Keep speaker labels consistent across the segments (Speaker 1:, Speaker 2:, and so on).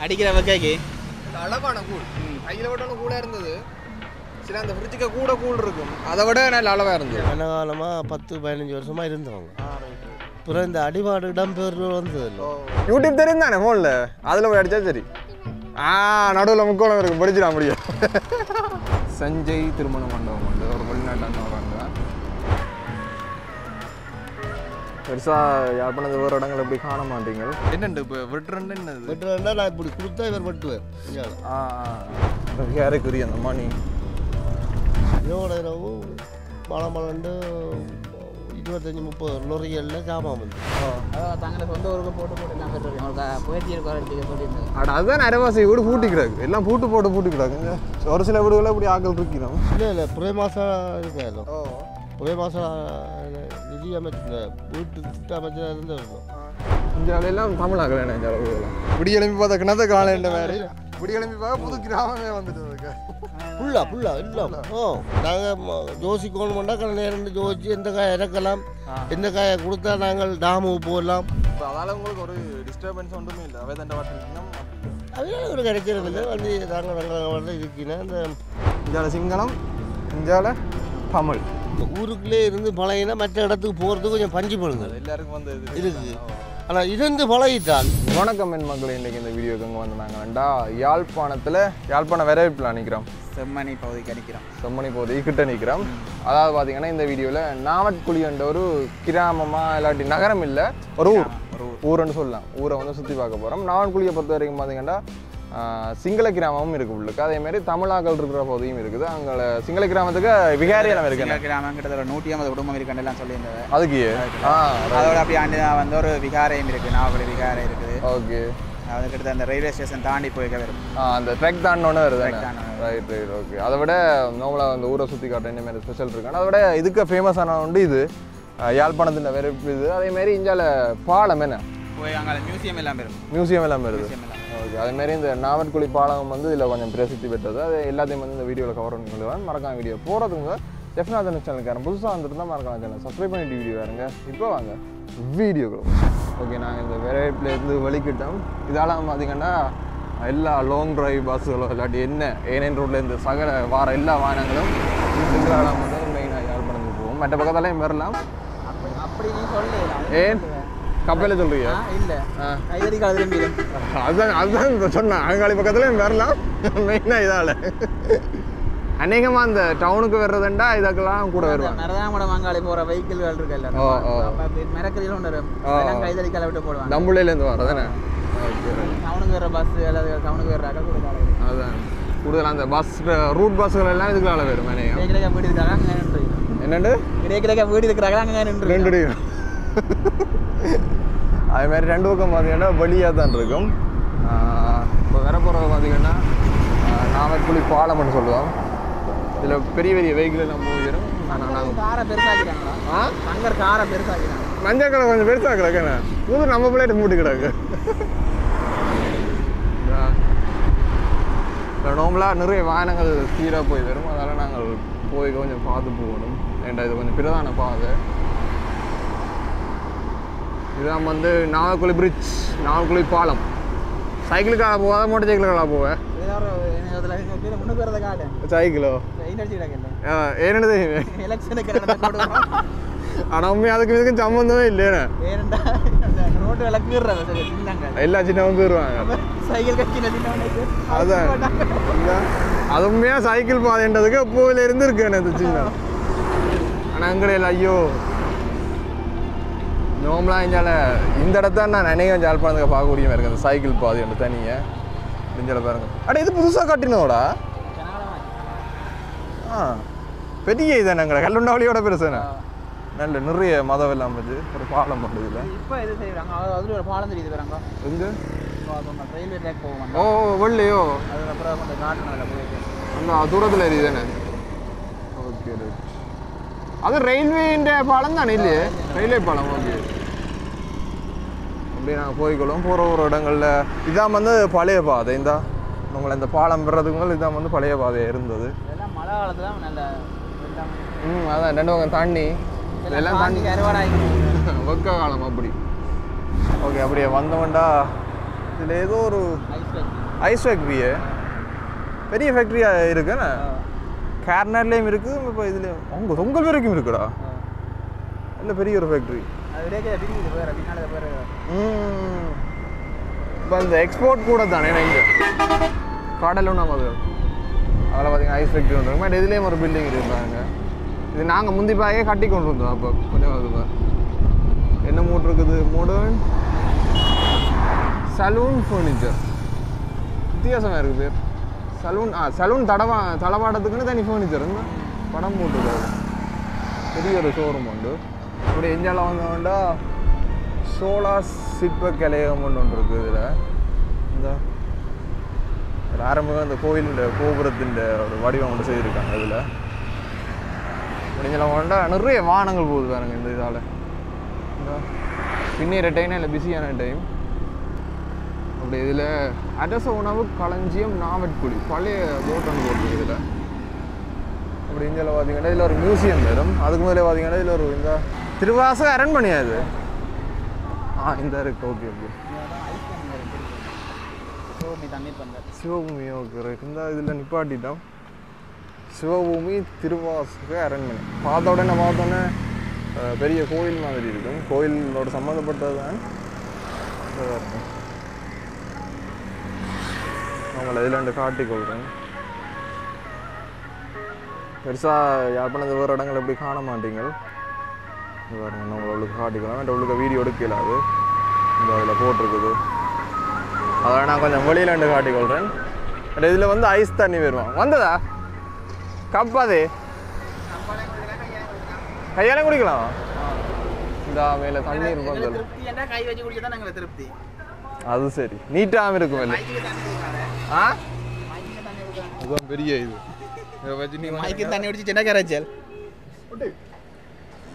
Speaker 1: அடிக்கிற வகைக்கு
Speaker 2: அளவான கூழ் கையில் விட்டாலும் கூழாக இருந்தது. சில அந்த ஃப்ரிட்ஜுக்கு கூட கூழ் இருக்கும், அதை விட நல்ல அளவாக இருந்தது.
Speaker 3: நல்ல காலமாக 10-15 வருஷமாக இருந்தவங்க. அப்புறம் இந்த அடிபாடு இடம்பெயர் வந்தது இல்லை.
Speaker 2: யூடியூப் தெரியும் தானே ஃபோனில், அதில் போய் அடித்தா சரி. நடுவில் முக்கோணம் இருக்குது, படிச்சிட முடியும். சஞ்சய் திருமண மண்டபம் வந்து ஒரு வெளிநாட்டான வராங்க. பெருசாக யாழ்ப்பாணத்து வேறு இடங்கள் எப்படி காண மாட்டீங்க. என்னண்டு இப்போ வெட்டுறேன்னு என்னது?
Speaker 3: வெட்டுறேன்னா நான் இப்படி கொடுத்தா இவர் வெட்டுவேன்.
Speaker 2: யாருக்குரிய அந்த மணி
Speaker 3: இதோட இரவு மழை 25-30 லொரிகளில் ஜாமான் வந்து
Speaker 1: தங்களை சொந்த ஊருக்கு போட்டு போயிட்டு சொல்லியிருந்தேன்.
Speaker 2: அதுதான் அரைவாசி வீடு பூட்டிக்கிறாங்க, எல்லாம் பூட்டிக்கிறாங்க. ஒரு சில வீடுகளில் இப்படி ஆக்கள் இருக்கிறோம்.
Speaker 3: இல்லை புரை மாதம் இருக்காது. புரை மாதம் நிதி அமைச்சர் வீட்டு திட்ட அமைச்சர் இருந்து இருக்கும்.
Speaker 2: இந்த எல்லாம் தமிழ் ஆகலை. இப்படி எழுப்பி பார்த்தா கிணத்த காலைண்ட மாதிரி இப்படி எழுப்பி பார்க்க புது கிராமமே வந்துட்டு
Speaker 3: புல்லா இல்லை. நாங்கள் யோசிக்கணுமெண்டா நேரம் யோசிச்சு எந்த காயை இறக்கலாம், எந்த காயை கொடுத்தா நாங்கள் டாமுக்கு போடலாம்.
Speaker 2: அதனால் உங்களுக்கு ஒரு டிஸ்டர்பன்ஸ் ஒன்றுமே இல்லை. அவை தண்டை வாட்டிருக்கணும்
Speaker 3: அதெல்லாம் ஒரு கிடைக்கிறது இல்லை. வந்து நாங்கள் இருக்கீங்கன்னா இந்த
Speaker 2: இந்தியாவில் சிங்களம், இந்தியாவில் தமிழ்
Speaker 3: ஊருக்குள்ளே இருந்து பழகினா மற்ற இடத்துக்கு போகிறதுக்கு கொஞ்சம் பஞ்சு பண்ணுங்க
Speaker 2: எல்லாருக்கும் வந்து
Speaker 3: இருக்குது. ஆனால் இருந்து பழகிட்டால்.
Speaker 2: வணக்கம் என் மக்கள், இன்றைக்கி இந்த வீடியோக்கு இங்கே வந்து நாங்கள் யாழ்ப்பாணம் வரவேற்பில் நிற்கிறோம்.
Speaker 1: செம்மணி பகுதிக்கு அடிக்கிறோம்.
Speaker 2: செம்மணி பகுதி கிட்ட நிற்கிறோம். அதாவது பார்த்தீங்கன்னா இந்த வீடியோவில் நாவட்குழி என்ற ஒரு கிராமமாக இல்லாட்டி நகரம் இல்லை, ஒரு ஊருன்னு சொல்லலாம். ஊரை வந்து சுற்றி பார்க்க போகிறோம். நாவட்குழியை பொறுத்த வரைக்கும் பார்த்தீங்கன்னா சிங்கள கிராமமும் இருக்குது உள்ளுக்கு, அதேமாரி தமிழாக்கள் இருக்கிற பகுதியும் இருக்குது. அங்கே சிங்கள கிராமத்துக்கு விகாரியெல்லாம் இருக்குது.
Speaker 1: கிராமம் கிட்டத்தட்ட 150 குடும்பம் இருக்குன்னு சொல்லியிருந்தது.
Speaker 2: அதுக்கு
Speaker 1: அதோட அப்படி ஆண்டு வந்து ஒரு விகாரையும் இருக்குது, நாவக்குழி விகாரை இருக்குது.
Speaker 2: ஓகே,
Speaker 1: அது கிட்ட அந்த ரயில்வே ஸ்டேஷன் தாண்டி போய்க்க வரும்.
Speaker 2: அந்த ட்ரெக் தாண்டோன்னு வருது. ரைட். ஓகே, அதை விட நார்மலாக அந்த ஊரை சுற்றி காட்டுற இந்த மாதிரி ஸ்பெஷல் இருக்காங்க. அதை விட இதுக்கு ஃபேமஸான உண்டு இது யாழ்ப்பாணத்தின் வெறுப்பு இது. அதேமாரி இந்தியாவில் பாலம் என்ன
Speaker 1: போய் அங்கே மியூசியம் எல்லாம் வருது.
Speaker 2: ஓகே, அதேமாரி இந்த நாவட்குழி பாலம் வந்து இதில் கொஞ்சம் பிரசித்தி பெற்றது. அது எல்லாத்தையும் வந்து இந்த வீடியோவில் கவர் பண்ணிடுவேன். மறக்காம வீடியோ போகிறதுங்க டெஃபினாக சேனலுக்காரன் புதுசாக வந்துருந்தால் மறக்காம சேனல் சப்ஸ்கிரைப் பண்ணிட்டு வீடியோ வேறுங்க. இப்போ வாங்க வீடியோக்கு. ஓகே, நாங்கள் இந்த வெரைட்டிலேருந்து வெளிக்கிட்டோம். இதெல்லாம் பார்த்தீங்கன்னா எல்லா லாங் டிரைவ் பஸ்ஸுகளோ இல்லாட்டி ஏனையன் ரோட்லேருந்து சகல வார எல்லா வாகனங்களும் இதுக்கெல்லாம் வந்து மெயினாக யாழ்ப்பாணத்துக்கு போகும். மற்ற பக்கத்தாலையும் வரலாம்.
Speaker 1: அப்படி நீ சொல்லலாம்.
Speaker 2: ஏன் கப்பலில் சொல்றியா?
Speaker 1: இல்லை, கைதறி காலத்துல
Speaker 2: அதுதான் சொன்னேன். அங்காளி பக்கத்துலேயும் வரலாம். மெயினாக இதால் அநேகமாக அந்த டவுனுக்கு வர்றதுண்டா இதுக்கெல்லாம் கூட வருவாங்க.
Speaker 1: மரதாமடம் அங்காளி போகிற வெஹிக்கிள்கள் இருக்குல்ல, மிரக்கதில் ஒன்று கைதறி காலை விட்டு போடுவாங்க.
Speaker 2: தம்புள்ளையிலேருந்து வர்றதானே
Speaker 1: டவுனுக்கு வர்ற பஸ் அல்லது டவுனுக்கு வர்ற
Speaker 2: அதுதான் கூடுதல் அந்த பஸ் ரூட் பஸ்ஸுகள் எல்லாம் இதுக்குள்ள வரும்.
Speaker 1: வீடு இருக்காங்க
Speaker 2: என்னண்டு
Speaker 1: கிடைக்க வீடு இருக்கிறாங்க அங்கே
Speaker 2: ரெண்டு அதே மாதிரி ரெண்டு பக்கம் பார்த்தீங்கன்னா வெளியாக தான் இருக்கும். இப்போ வரப்போகிற பார்த்தீங்கன்னா நாவட்குழி பாலம்னு சொல்லுவோம். இதில் பெரிய பெரிய வெஹிக்கிள் நம்ம போயிடும். மஞ்சள் கடை கொஞ்சம் பெருசாக கிடக்குண்ணே, புது நம்ம பிள்ளைட்டு மூட்டி கிடக்கு. நார்மலாக நிறைய வாகனங்கள் ஸ்பீடாக போய் வரும். அதனால் நாங்கள் போய் கொஞ்சம் பார்த்து போகணும். ஏன்டா இது கொஞ்சம் பிரதான பாதை. இதுதான் வந்து நாவட்குழி பிரிட்ஜ், நாவட்குழி பாலம். சைக்கிளுக்காக போகாத மோட்டர் சைக்கிளுக்காக போவேன். சைக்கிளோ ஏன்னு தெரியுமே. ஆனால் உண்மையாக அதுக்கு இதுக்கும் சம்மந்தமே இல்லையே. எல்லா சின்னவங்க போயிடுவாங்க. அதான் அது உண்மையாக சைக்கிள் பாதைன்றதுக்கு எப்போவில் இருந்து இருக்கு எனக்கு சின்ன. ஆனால் அங்கே இல்லை. ஐயோ, நோம்பலாம் இந்த இடத்த நான் நினைக்கிறேன் யாழ்ப்பாணத்துக்கு பார்க்கக்கூடிய மாதிரி இருக்குது. அந்த சைக்கிள் பாதை ஒன்று தனியாக நெஞ்சில் பாருங்க. அட இது புதுசாக கட்டினோடா? பெரிய இதானே எங்களை கல்லுண்டாவளியோட பெருசானே. நல்ல நிறைய மதம் எல்லாம் வச்சு ஒரு பாலம் பண்ணுறதுல
Speaker 1: இப்போ இது செய்கிறாங்க. அதில் ஒரு பாலம் தெரியுது வராங்க
Speaker 2: எங்கே?
Speaker 1: ரயில்வே ட்ராக் போவாங்க.
Speaker 2: ஓ வெள்ளையோ,
Speaker 1: அதுக்கப்புறம் கொஞ்சம் காட்டுனால போயிட்டு
Speaker 2: அந்த தூரத்தில் எரியுதானே. Okay, right. அது ரயில்வேண்ட பாலம் தானே இல்லையே? ரயில்வே பாலம். ஓகே, அப்படி நாங்கள் போய்க்கொள்ளும். போகிற ஒரு இடங்களில் இதான் வந்து பழைய பாதை. இந்த உங்களை இந்த பாலம் பெறதுக்கு மேலே இதான் வந்து பழைய பாதையாக இருந்தது.
Speaker 1: இதெல்லாம் மழை காலத்தில் தான் நல்ல
Speaker 2: அதான் ரெண்டு பக்கம் தாண்டி இதெல்லாம் தாண்டி வெக்க காலம் அப்படி. ஓகே, அப்படியே வந்தவன்டா இதில் ஏதோ ஒரு ஐஸ் ஃபேக்ட்ரியே பெரிய ஃபேக்ட்ரியாக இருக்குண்ணே கேர்னர்லேயும் இருக்குது இப்போ இதில் உங்கள் தொங்கல் வரைக்கும் இருக்குடா இல்லை பெரிய ஒரு ஃபேக்ட்ரி இப்போ இந்த எக்ஸ்போர்ட் கூட தானே இங்கே கடலும் நம்ம அது அதில் பார்த்தீங்கன்னா ஐஸ் ஃபேக்ட்ரி ஒன்று பட் இதுலேயும் ஒரு பில்டிங் இருக்குதாங்க இது நாங்கள் முந்திப்பாயே கட்டி கொண்டு இருந்தோம் அப்போ கொஞ்சம் அதுதான் என்ன மூட் இருக்குது மாடர்ன் சலூன் ஃபர்னிச்சர் வித்தியாசமாக இருக்குது பேர் சலூன் தளவாடத்துக்குன்னு தனி ஃபர்னிச்சர் படம் போட்டுருக்காரு பெரிய ஒரு ஷோரூம் உண்டு அப்படி எஞ்சால வந்தோம்னா சோலா சிற்ப கலையம் ஒன்று இருக்குது இதில் இந்த ஆரம்பம் இந்த கோயிலின் கோபுரத்தின் ஒரு வடிவம் ஒன்று செய்திருக்காங்க இதில் முடிஞ்சலாம் வேண்டா நிறைய வாகனங்கள் போகுது பாருங்க இந்த இதால் பின்னேற டைம் இல்லை பிஸியான டைம் அப்படி இதில் அரச உணவு களஞ்சியம் நாவட்குழி பழைய போட் ஒன்று போட்டுருக்கு இதில் அப்படி இந்தியாவில் பார்த்தீங்கன்னா இதில் ஒரு மியூசியம் வரும் அதுக்கு முதல்ல பார்த்தீங்கன்னா இதில் ஒரு இந்த திருவாசக அரண்மனையா இது இந்த இருக்கு okay okay Sivabhoomi okay right இந்த இதில் நிப்பாட்டிட்டோம் சிவபூமி திருவாசக அரண்மனை பார்த்தோடனே பெரிய கோயில் மாதிரி இருக்கும் கோயிலோட சம்மந்தப்பட்டது தான் இருக்கும் அவங்கள இதில் காட்டிக்கொள்கிறேன் பெருசாக யாழ்ப்பாணத்து வேறு இடங்கள் எப்படி காண மாட்டீங்க பாருங்க நம்ம அவளுக்கு காட்டிக்கலாம் என் அவளுக்கு வீடியோ எடுக்கலாது இந்த அதில் போட்டிருக்குது அதை நான் கொஞ்சம் வெளியிலாண்டு காட்டிக்கொள்கிறேன் பட் இதில் வந்து ஐஸ் தண்ணி வருவான் வந்ததா கப்பாதே கையாலே குடிக்கலாம் இந்த மேலே தண்ணீர் வந்தது அது சரி நீட்டாகவும் இருக்கும் இல்லை அதுதான் பெரிய இது
Speaker 1: மைக்கு தண்ணி குடிச்சு சின்ன கரைச்சல்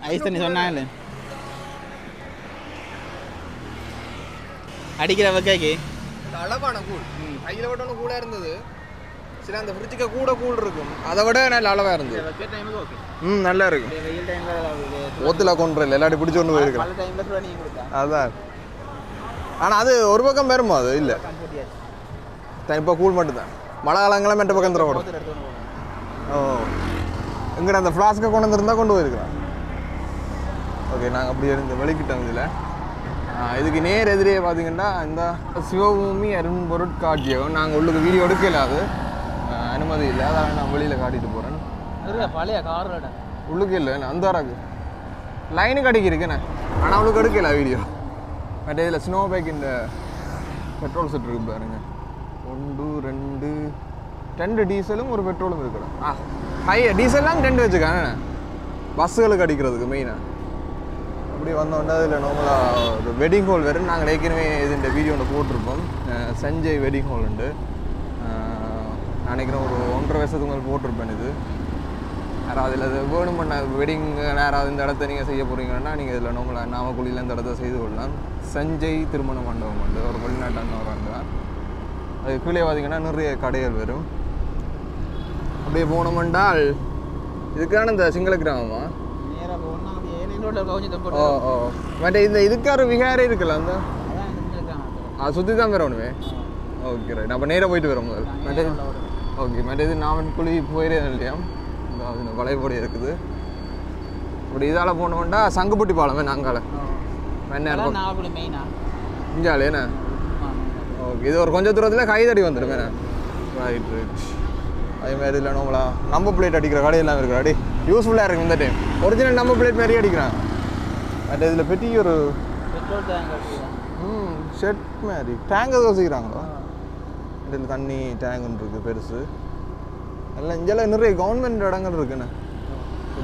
Speaker 1: ஐஸ் தண்ணி சொன்னாங்க அடிக்கிற வகைக்கு
Speaker 2: அளவான கூழ் கையில் விட ஒன்று கூடாக இருந்தது சில அந்த ஃப்ரிட்ஜுக்கு கூழ் இருக்கும் அதை விட நல்ல அளவாக இருந்தது நல்லா இருக்கும் ஒத்துல கொண்டு இல்லை எல்லாத்தையும் பிடிச்சி கொண்டு போயிருக்கலாம் அதுதான் ஆனால் அது ஒரு பக்கம் பெருமா அது இல்லை இப்போ கூழ் மட்டும்தான் மழை காலங்களாம் மெட்ட பக்கம் தரப்படும் ஓ எங்கிட்ட அந்த ஃப்ளாஸ்க்கை கொண்டு வந்துருந்தா கொண்டு போயிருக்கலாம் ஓகே நாங்கள் அப்படி இருந்து வெளிக்கிட்டோம் இதில் இதுக்கு நேர் எதிரே பார்த்தீங்கன்னா இந்த சிவபூமி அரும்பொருட்காட்சியகம் நாங்கள் உள்ளுக்கு வீடியோ எடுக்கல அது அனுமதி இல்லை அதான் நான் வெளியில் காட்டிட்டு போகிறேன்
Speaker 1: பழைய காரோட
Speaker 2: உள்ளுக்கு இல்லை அந்தாராக்கு லைனுக்கு அடிக்கிருக்கேண்ணே ஆனால் அவளுக்கு எடுக்கல வீடியோ மற்ற இதில் ஸ்னோ பைக் இந்த பெட்ரோல் செட் இருக்கு பாருங்க 1 2 டீசலும் ஒரு பெட்ரோலும் இருக்கணும் ஹை டீசல்லாம் 2 வச்சுக்காண்ணே பஸ்ஸுகளுக்கு அடிக்கிறதுக்கு மெயினாக அப்படி வந்தோன்னா அதில் நார்மலாக ஒரு வெட்டிங் ஹால் வேறு நாங்கள் ஏற்கனவே இது வீடியோ ஒன்று போட்டிருப்போம் சஞ்சய் வெட்டிங் ஹால் உண்டு நினைக்கிறேன் ஒரு 1.5 வருஷத்துக்கு மேலே போட்டிருப்பேன் இது யாராவது இதில் அது வேணும் பண்ண வெட்டிங் யாராவது இந்த இடத்த நீங்கள் செய்ய போகிறீங்கன்னா நீங்கள் இதில் நார்மலாக நாமக்குழியில் இந்த இடத்த செய்து கொள்ளலாம் சஞ்சய் திருமண மண்டபம் உண்டு ஒரு வெளிநாட்டான ஒரு ஆண்டு அது கீழே பார்த்தீங்கன்னா நிறைய கடைகள் வரும் அப்படியே போனோம்னால் இதுக்கான இந்த சிங்கள கிராமமா ஓ ஓ மற்ற இந்த இதுக்கார விகாரே இருக்குல்ல அந்த சுற்றி தான் வரணுமே ஓகே ரைட் அப்போ நேராக போயிட்டு வரோம் முதல் மற்ற ஓகே மற்ற இது நாவன்குழி போயிடே இல்லையா இந்த வளைபடி இருக்குது அப்படி இதால் போனோம்னா சங்குப்பட்டி பாலமே நாங்கால இஞ்சாலேண்ணே ஓகே இது ஒரு கொஞ்சம் தூரத்தில் கைதடி வந்துடுமேண்ணே ரைட் ரைட் அதேமாதிரி இல்லை நம்மளா நம்பர் பிளேட் அடிக்கிற கடையெல்லாம் இருக்கிற அடி யூஸ்ஃபுல்லாக இருக்குது இந்த டைம் ஒரிஜினல் நம்பர் பிளேட் மாதிரி அடிக்கிறான் பட் இதில் பெரிய ஒரு ஷெட் மாதிரி டேங்க் வச்சுக்கிறாங்களோ இதில் தண்ணி டேங்குன்னு இருக்குது பெருசு எல்லாம் இங்கெல்லாம் நிறைய கவர்மெண்ட் இடங்கள் இருக்குண்ணே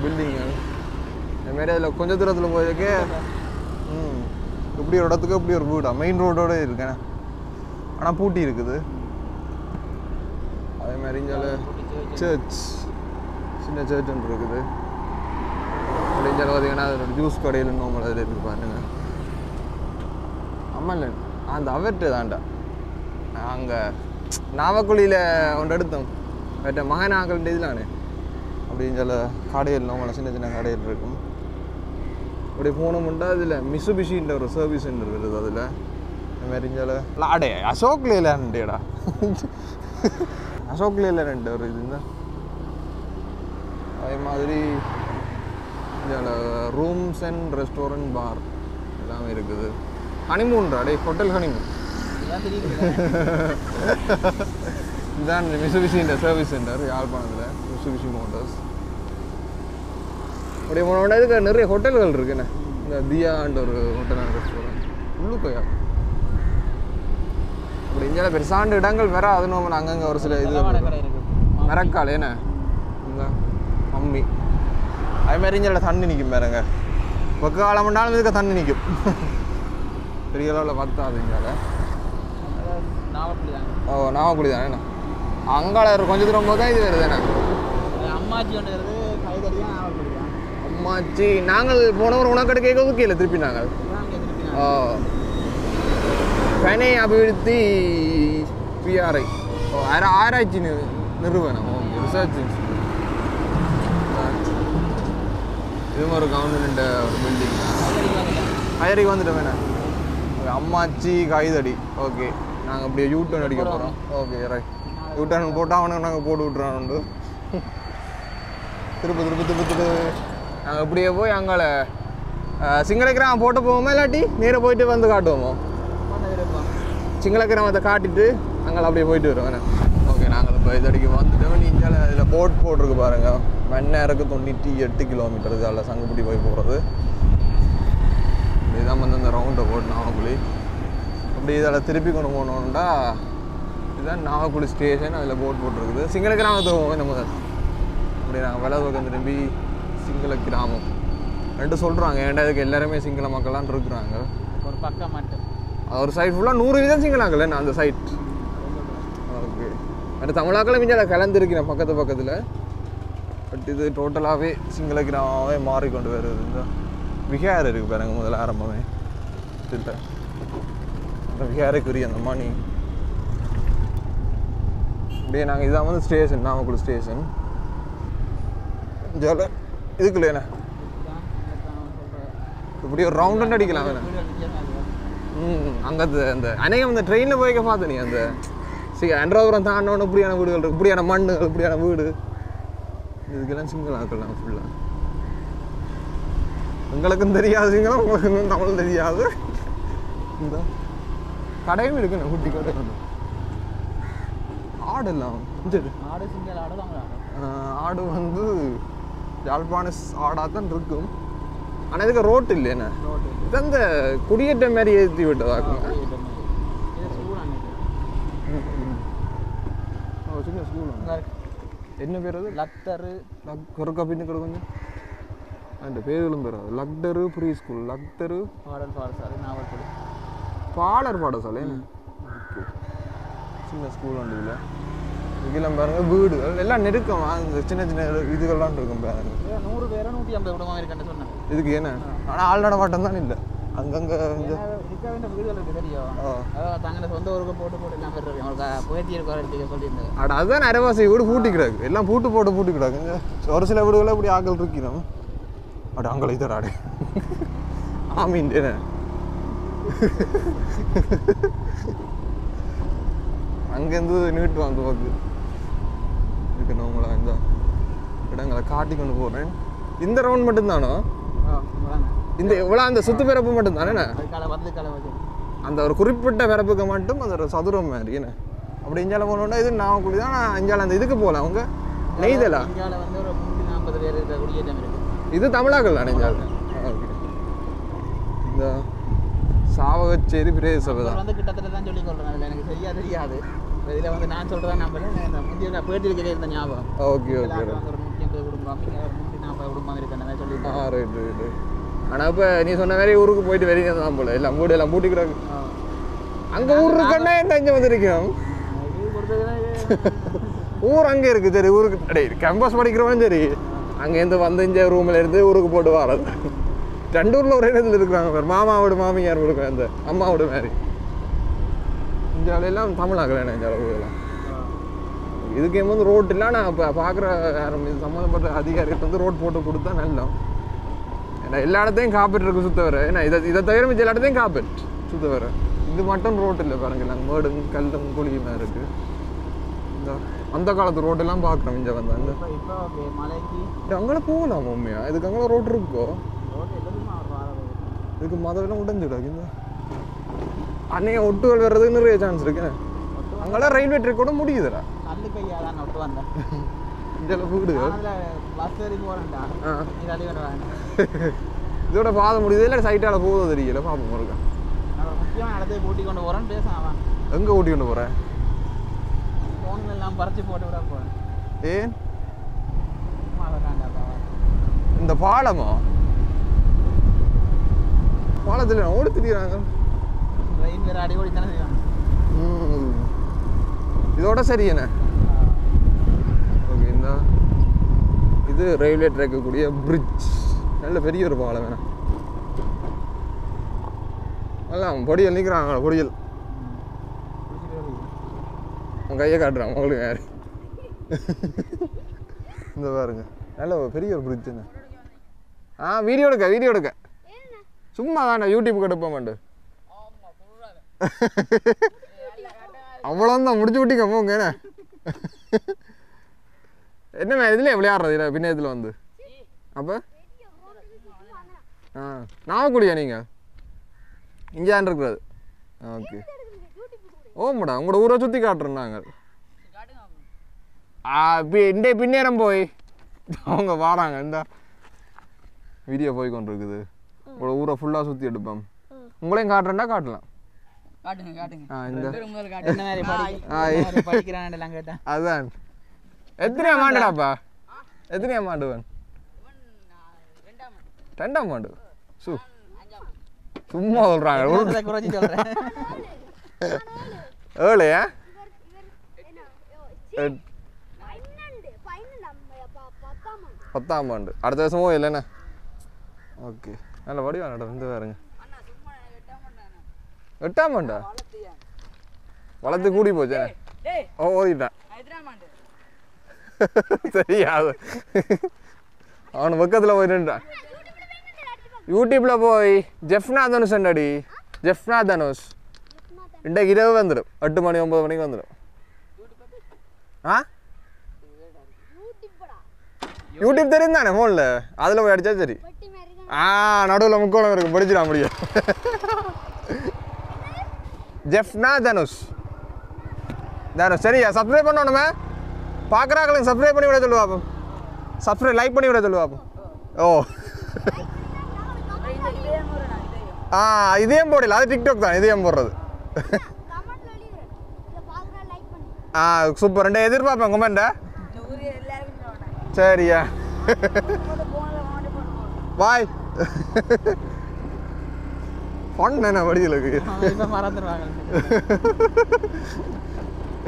Speaker 2: பில்டிங்கு இதுமாரி அதில் கொஞ்சம் தூரத்தில் போயிருக்கே இப்படி ஒரு இடத்துக்கு இப்படி ஒரு வீடா மெயின் ரோடோட இருக்கேண்ணே ஆனால் பூட்டி இருக்குது அதேமாதிரி இங்கே சர்ச் சின்ன சர்ச் ஒன்று இருக்குது அப்படி இங்கே பார்த்தீங்கன்னா அது ஜூஸ் கடையில் இன்னும் அதில் இருக்குது பாருங்க ஆமாம் அந்த அவர்கிட்ட தான்டா அங்கே நாவக்குழியில் ஒன்று எடுத்தோம் வேட்ட மகனாக்கள் இதெல்லானே அப்படின்னு சொல்ல கடையில் நம்மளை சின்ன சின்ன கடையில் இருக்கும் அப்படி போனோம்னா அதில் மிசுபிஷின்ற ஒரு சர்வீஸ் சென்டர் இருக்குது அதில் மெரிஞ்சால அடே அசோக் லேலாண்டேடா அசோக் லேலாண்ட் ஒரு இது அதே மாதிரி ரூம்ஸ் அண்ட் ரெஸ்டாரண்ட் பார் எல்லாமே இருக்குது ஹனிமூன்டா டே ஹோட்டல் ஹனிமூன் இதுதான் மிசுபிஷின்ற சர்வீஸ் சென்டர் யாழ்ப்பாணத்தில் மிசுபிஷி மோட்டர்ஸ் அப்படியே போனோட இதுக்கு நிறைய ஹோட்டல்கள் இருக்குண்ணே இந்த தியான்ற ஒரு ஹோட்டல் அண்ட் ரெஸ்டாரண்ட் உள்ளுக்கையா அப்படி இங்கே பெருசாண்டு இடங்கள் வேற அது நம்ம அங்கங்கே ஒரு சில இது மரக்கால் ஏண்ணே இந்த மம்மி அது மாதிரி இங்கே தண்ணி நிற்கும் பாருங்க பக்க காலம் பண்ணாலும் இதுக்கு தண்ணி நிற்கும் பெரிய அளவில் பத்தாது இங்கே ஓ நாவக்குழி தானே அங்கால கொஞ்சம் தூரம் போது தான் இது வருது தானே அம்மாச்சி நாங்கள் போனவர் உனக்கடை கேட்கறது கீழே திருப்பி நாங்கள் ஓ பனை அபிவிருத்தி பிஆர்ஐ ஓ ஆராய்ச்சி நிறுவனம் ஓகே ரிசர்ச் இன்ஸ்டியூட் இதுவும் ஒரு கவர்மெண்ட் ஒரு பில்டிங் ஹயரிக்கு வந்துட்டோம் வேணா அம்மாச்சி கைதடி ஓகே நாங்கள் அப்படியே யூட்டர்ன் அடிக்க போகிறோம் ஓகே ரைட் யூட்டர்ன் போட்டால் அவனுக்கு நாங்கள் போட்டு விட்றான்னு திருப்பி நாங்கள் அப்படியே போய் அங்கால சிங்களக்கிராமம் போட்டு போவோமா இல்லாட்டி நேராக போயிட்டு வந்து காட்டுவோமோ சிங்களக்கிராமத்தை காட்டிட்டு அங்கே அப்படியே போயிட்டு வருவோம் ஓகே நாங்கள் இப்போ இதடிக்கு வந்துட்டோம் நீங்கள் இதில் போட் போட்டிருக்கு பாருங்கள் மண்ணேருக்கு 98 கிலோமீட்டர் அதில் சங்குப்பட்டி போய் போகிறது இதுதான் வந்து அந்த ரவுண்டை போட்டு நாவக்குழி அப்படி இதில் திருப்பி கொண்டு போனோம்னா இதுதான் நாவக்குழி ஸ்டேஷன் அதில் போட் போட்டிருக்குது சிங்கள கிராமத்தை போவோம் நம்ம அப்படி நாங்கள் வலது பக்கம் திரும்பி சிங்கள கிராமம் ரெண்டு சொல்கிறாங்க ஏன்டா இதுக்கு எல்லாருமே சிங்கள மக்கள்லாம் இருக்கிறாங்க
Speaker 1: ஒரு பக்கம் மட்டும்
Speaker 2: ஒரு சைட் ஃபுல்லாக 100% சிங்களாங்கல்ல நான் அந்த சைட் ஓகே அடுத்து தமிழாக்களை மிஞ்சால கலந்துருக்கிறேன் பக்கத்தில் பட் இது டோட்டலாகவே சிங்கள கிராமமாகவே மாறிக்கொண்டு வருது இந்த விஹார் இருக்குது பாருங்க முதல்ல ஆரம்பமே இல்லை அந்த விஹாருக்குரிய அந்த மணி அப்படியே நாங்கள் இதான் வந்து ஸ்டேஷன் நாமக்குள்ள ஸ்டேஷன் ஜால இதுக்குள்ள என்ன இப்படி ஒரு ரவுண்ட் அடிக்கலாம் வேணா அங்கே அந்த அநேகம் அந்த ட்ரெயினில் போய்க்க பார்த்து நீ அந்த அன்றாபுரம் தாண்டோன்னு இப்படியான வீடுகள் இருக்குது இப்படியான மண்ணுகள் இப்படியான வீடு இதுக்கெல்லாம் சிங்கள ஆக்கலாம் ஃபுல்லாக உங்களுக்கும் தெரியாது சிங்களம் உங்களுக்கும் தமிழ் தெரியாது இந்த கடையும் இருக்குண்ணே குட்டி கடை ஆடு எல்லாம் ஆடு வந்து யாழ்ப்பாண ஆடாக தான் இருக்கும் ஆனால் இதுக்கு ரோட்டு இல்லைண்ணே இது அந்த குடியேற்ற மாதிரி ஏற்றி விட்டதாக்குங்க சின்ன ஸ்கூல் என்ன பேர் அது
Speaker 1: லக்டரு
Speaker 2: கொரக்கா பின்னு கொஞ்சம் அந்த பேர்களும் பேர் லக்டரு ப்ரீ ஸ்கூல் லக்டரு
Speaker 1: பாடசாலை நாவல்குடி
Speaker 2: பாடசாலை சின்ன ஸ்கூல் உண்டு இதில் இதுக்கெல்லாம் பாருங்க வீடுகள் எல்லாம் நெருக்கமா இந்த சின்ன இதுகள்லாம் இருக்கும் பாருங்க
Speaker 1: 100 பேரோ 150 குடும்பம் இருக்குன்னு சொன்னாங்க
Speaker 2: இதுக்கு என்ன ஆனால் ஆள் நடமாட்டம் தான் இல்லை அங்கங்கே
Speaker 1: வீடுகள் இருக்கு தெரியும் தங்களை சொந்த ஊருக்கு போட்டு எல்லாம் பேர் அவங்களுக்கு புயற்சி இருக்க சொல்லியிருந்தாங்க
Speaker 2: அட அதுதான் அரைவாசி வீடு பூட்டி கிடக்கு எல்லாம் பூட்டி கிடக்கு ஒரு சில வீடுகளை இப்படி ஆக்கள் இருக்கிறோம் அட அங்கே இதராடு ஆமீன் அங்கேருந்து நீட்டு வந்து பார்த்து இருக்கணும் உங்களை இந்த இடங்களை காட்டி கொண்டு போகிறேன் இந்த ரவுண்ட் மட்டும்தானோ இந்த எவ்வளோ அந்த சுத்து பிறப்பு மட்டும்தானே அந்த ஒரு குறிப்பிட்ட பிறப்புக்கு மட்டும் அந்த ஒரு சதுரம் மாதிரி என்ன அப்படி இஞ்சால போனோம்னா இது நாவக்குழி தான் இஞ்சால அந்த இதுக்கு போகலாம் அவங்க நெய்தலா
Speaker 1: வந்து ஒரு 140 பேர் இருக்கிற குடியேற்றம் இருக்கு இது
Speaker 2: தமிழாக்கள் தான் இஞ்சால ஓகே இந்த சாவகச்சேரி பிரதேச சபை
Speaker 1: வந்து கிட்டத்தட்ட தான் சொல்லி கொள்றேன் எனக்கு சரியா தெரியாது இதில் வந்து நான் சொல்கிறேன் நம்புறேன் முந்தைய பேட்டியில் கேட்க ஞாபகம்
Speaker 2: ஓகே ஓகே
Speaker 1: ஒரு 150 குடும்பம் 140 குடும்பம் இருக்குன்னு சொல்லிட்டு
Speaker 2: ரைட் ஆனால் இப்போ நீ சொன்ன மாதிரி ஊருக்கு போயிட்டு வெளியே தான் போல எல்லாம் வீடு எல்லாம் பூட்டிக்கிறாங்க அங்கே ஊர் இருக்கன்னா என்ன இங்கே வந்துருக்கோம் ஊர் அங்கே இருக்குது சரி ஊருக்கு கிடையாது கேம்பஸ் படிக்கிறவன் சரி அங்கேருந்து வந்து இந்த ரூமில் இருந்து ஊருக்கு போட்டு வர்றது 2 ஊரில் ஒரே இடத்துல இருக்கிறாங்க பேர் மாமாவோட மாமியார் கொடுக்கும் அந்த அம்மாவோட மாதிரி இந்தியாவிலாம் தமிழாக்கல இந்த அளவுலாம் இதுக்கு வந்து ரோட் இல்லை நான் இப்போ பார்க்குற சம்மந்தப்பட்ட அதிகாரிகிட்ட வந்து ரோட் போட்டு கொடுத்தா நல்லா ஏன்னா எல்லா இடத்தையும் காப்பீட்டு இருக்கு சுத்த வர ஏன்னா இதை தவிர மிச்ச எல்லா இடத்தையும் காப்பீட் சுத்த வர இது மட்டும் ரோட்டு இல்லை பாருங்க, நாங்கள் மேடும் கல்லும் குழியுமா இருக்கு. இந்த அந்த காலத்து ரோட்டெல்லாம் பார்க்குறோம் இங்கே வந்து. அந்த அங்கே போகலாம் உண்மையா? இதுக்கு அங்கே ரோடு இருக்கோ? இதுக்கு மதவெல்லாம் உடஞ்சிடாது. இந்த அன்னைய ஒட்டுகள் வர்றதுக்கு நிறைய சான்ஸ் இருக்கு. அங்கெல்லாம் ரயில்வே ட்ராக் கூட முடியுதுடா. இதோட பாதை முடியுது இல்லை சைட்டால போகுது தெரியல. பாப்போம் இருக்கா
Speaker 1: கூட்டி கொண்டு போறேன் பேசாம.
Speaker 2: எங்க ஊட்டி கொண்டு போறேன்?
Speaker 1: எல்லாம் பறிச்சு போட்டு விட போறேன்.
Speaker 2: ஏன் இந்த பாலமா? பாலத்தில் ஓடி திரிகிறாங்க.
Speaker 1: ட்ரெயின் வேற அடி ஓடி தானே செய்வாங்க.
Speaker 2: இதோட சரி என்ன? ஓகே, இந்த இது ரயில்வே ட்ராக்கு கூடிய பிரிட்ஜ். நல்ல பெரிய ஒரு பாலம் வேணாம். எல்லாம் பொடியல் நிற்கிறாங்க. பொடியல் உன் கையை காட்டுறான் உங்களுக்கு யாரு? இந்த பாருங்க, நல்ல பெரிய ஒரு பிரிட்ஜ். வீடியோ எடுக்க வீடியோ எடுக்க சும்மா வேண்டாம், யூடியூப் எடுப்ப மாட்டேன். அவ்வளோதான் முடிச்சு விட்டீங்க போங்க. என்ன இதுல விளையாடுறது இல்லை பின்ன இதில் வந்து? அப்போ நாவக்குடியா நீங்கள் இங்கே இருக்கிறது? ஓகே. ஓமாடா, உங்களோட ஊரை சுற்றி காட்டுறோம் நாங்கள். இந்த பின்னேரம் போய் அவங்க வாராங்க. இந்த வீடியோ போய் கொண்டு இருக்குது. உங்களோட ஊரை ஃபுல்லாக சுற்றி எடுப்போம். உங்களையும் காட்டுறேன்டா காட்டலாம். அதான் எத்தனையா மாண்டுடாப்பா? எத்தனையா மாண்டுவன்? 2ஆம் ஆண்டு. சும்மா சொல்றாங்க. ஏழையா? 10ஆம் ஆண்டு. அடுத்த வருஷமும் இல்லைண்ணா. ஓகே, நல்ல வடிவா நடந்து பாருங்க. 8ஆம் ஆண்டா? வளர்த்து கூடி போச்சே. ஓதிட்டான் தெரியாது. அவனு பக்கத்தில் போய் நின்றான். யூடியூப்ல போய் ஜெஃப்னா தனுஷ் அடி. ஜெஃப்னா தனுஷ் இன்றைக்கு இரவு வந்துடும். 8 மணி 9 மணிக்கு வந்துடும். யூடியூப் தெரியும் தானே ஃபோனில்? அதில் போய் அடிச்சா சரி. நடுவில் முக்கோணம் இருக்கு, படிச்சிட முடியும். ஜெஃப்னா தனுஷ் சரியா? சப்ஸ்கிரைப் பண்ணணுமே. பார்க்குறாங்களுக்கு சப்ஸ்கிரைப் பண்ணி விட சொல்லுவாப்போம். சப்ஸ்கிரைப் லைக் பண்ணி விட சொல்லுவாப்போம். ஓ இதயம் போடல, அது டிக்டாக் தான் இதயம் போடுறது. சூப்பர். 2 எதிர்பார்ப்பேன் கமெண்ட்டை. சரியா? பாய். பண்ண வடிகளுக்கு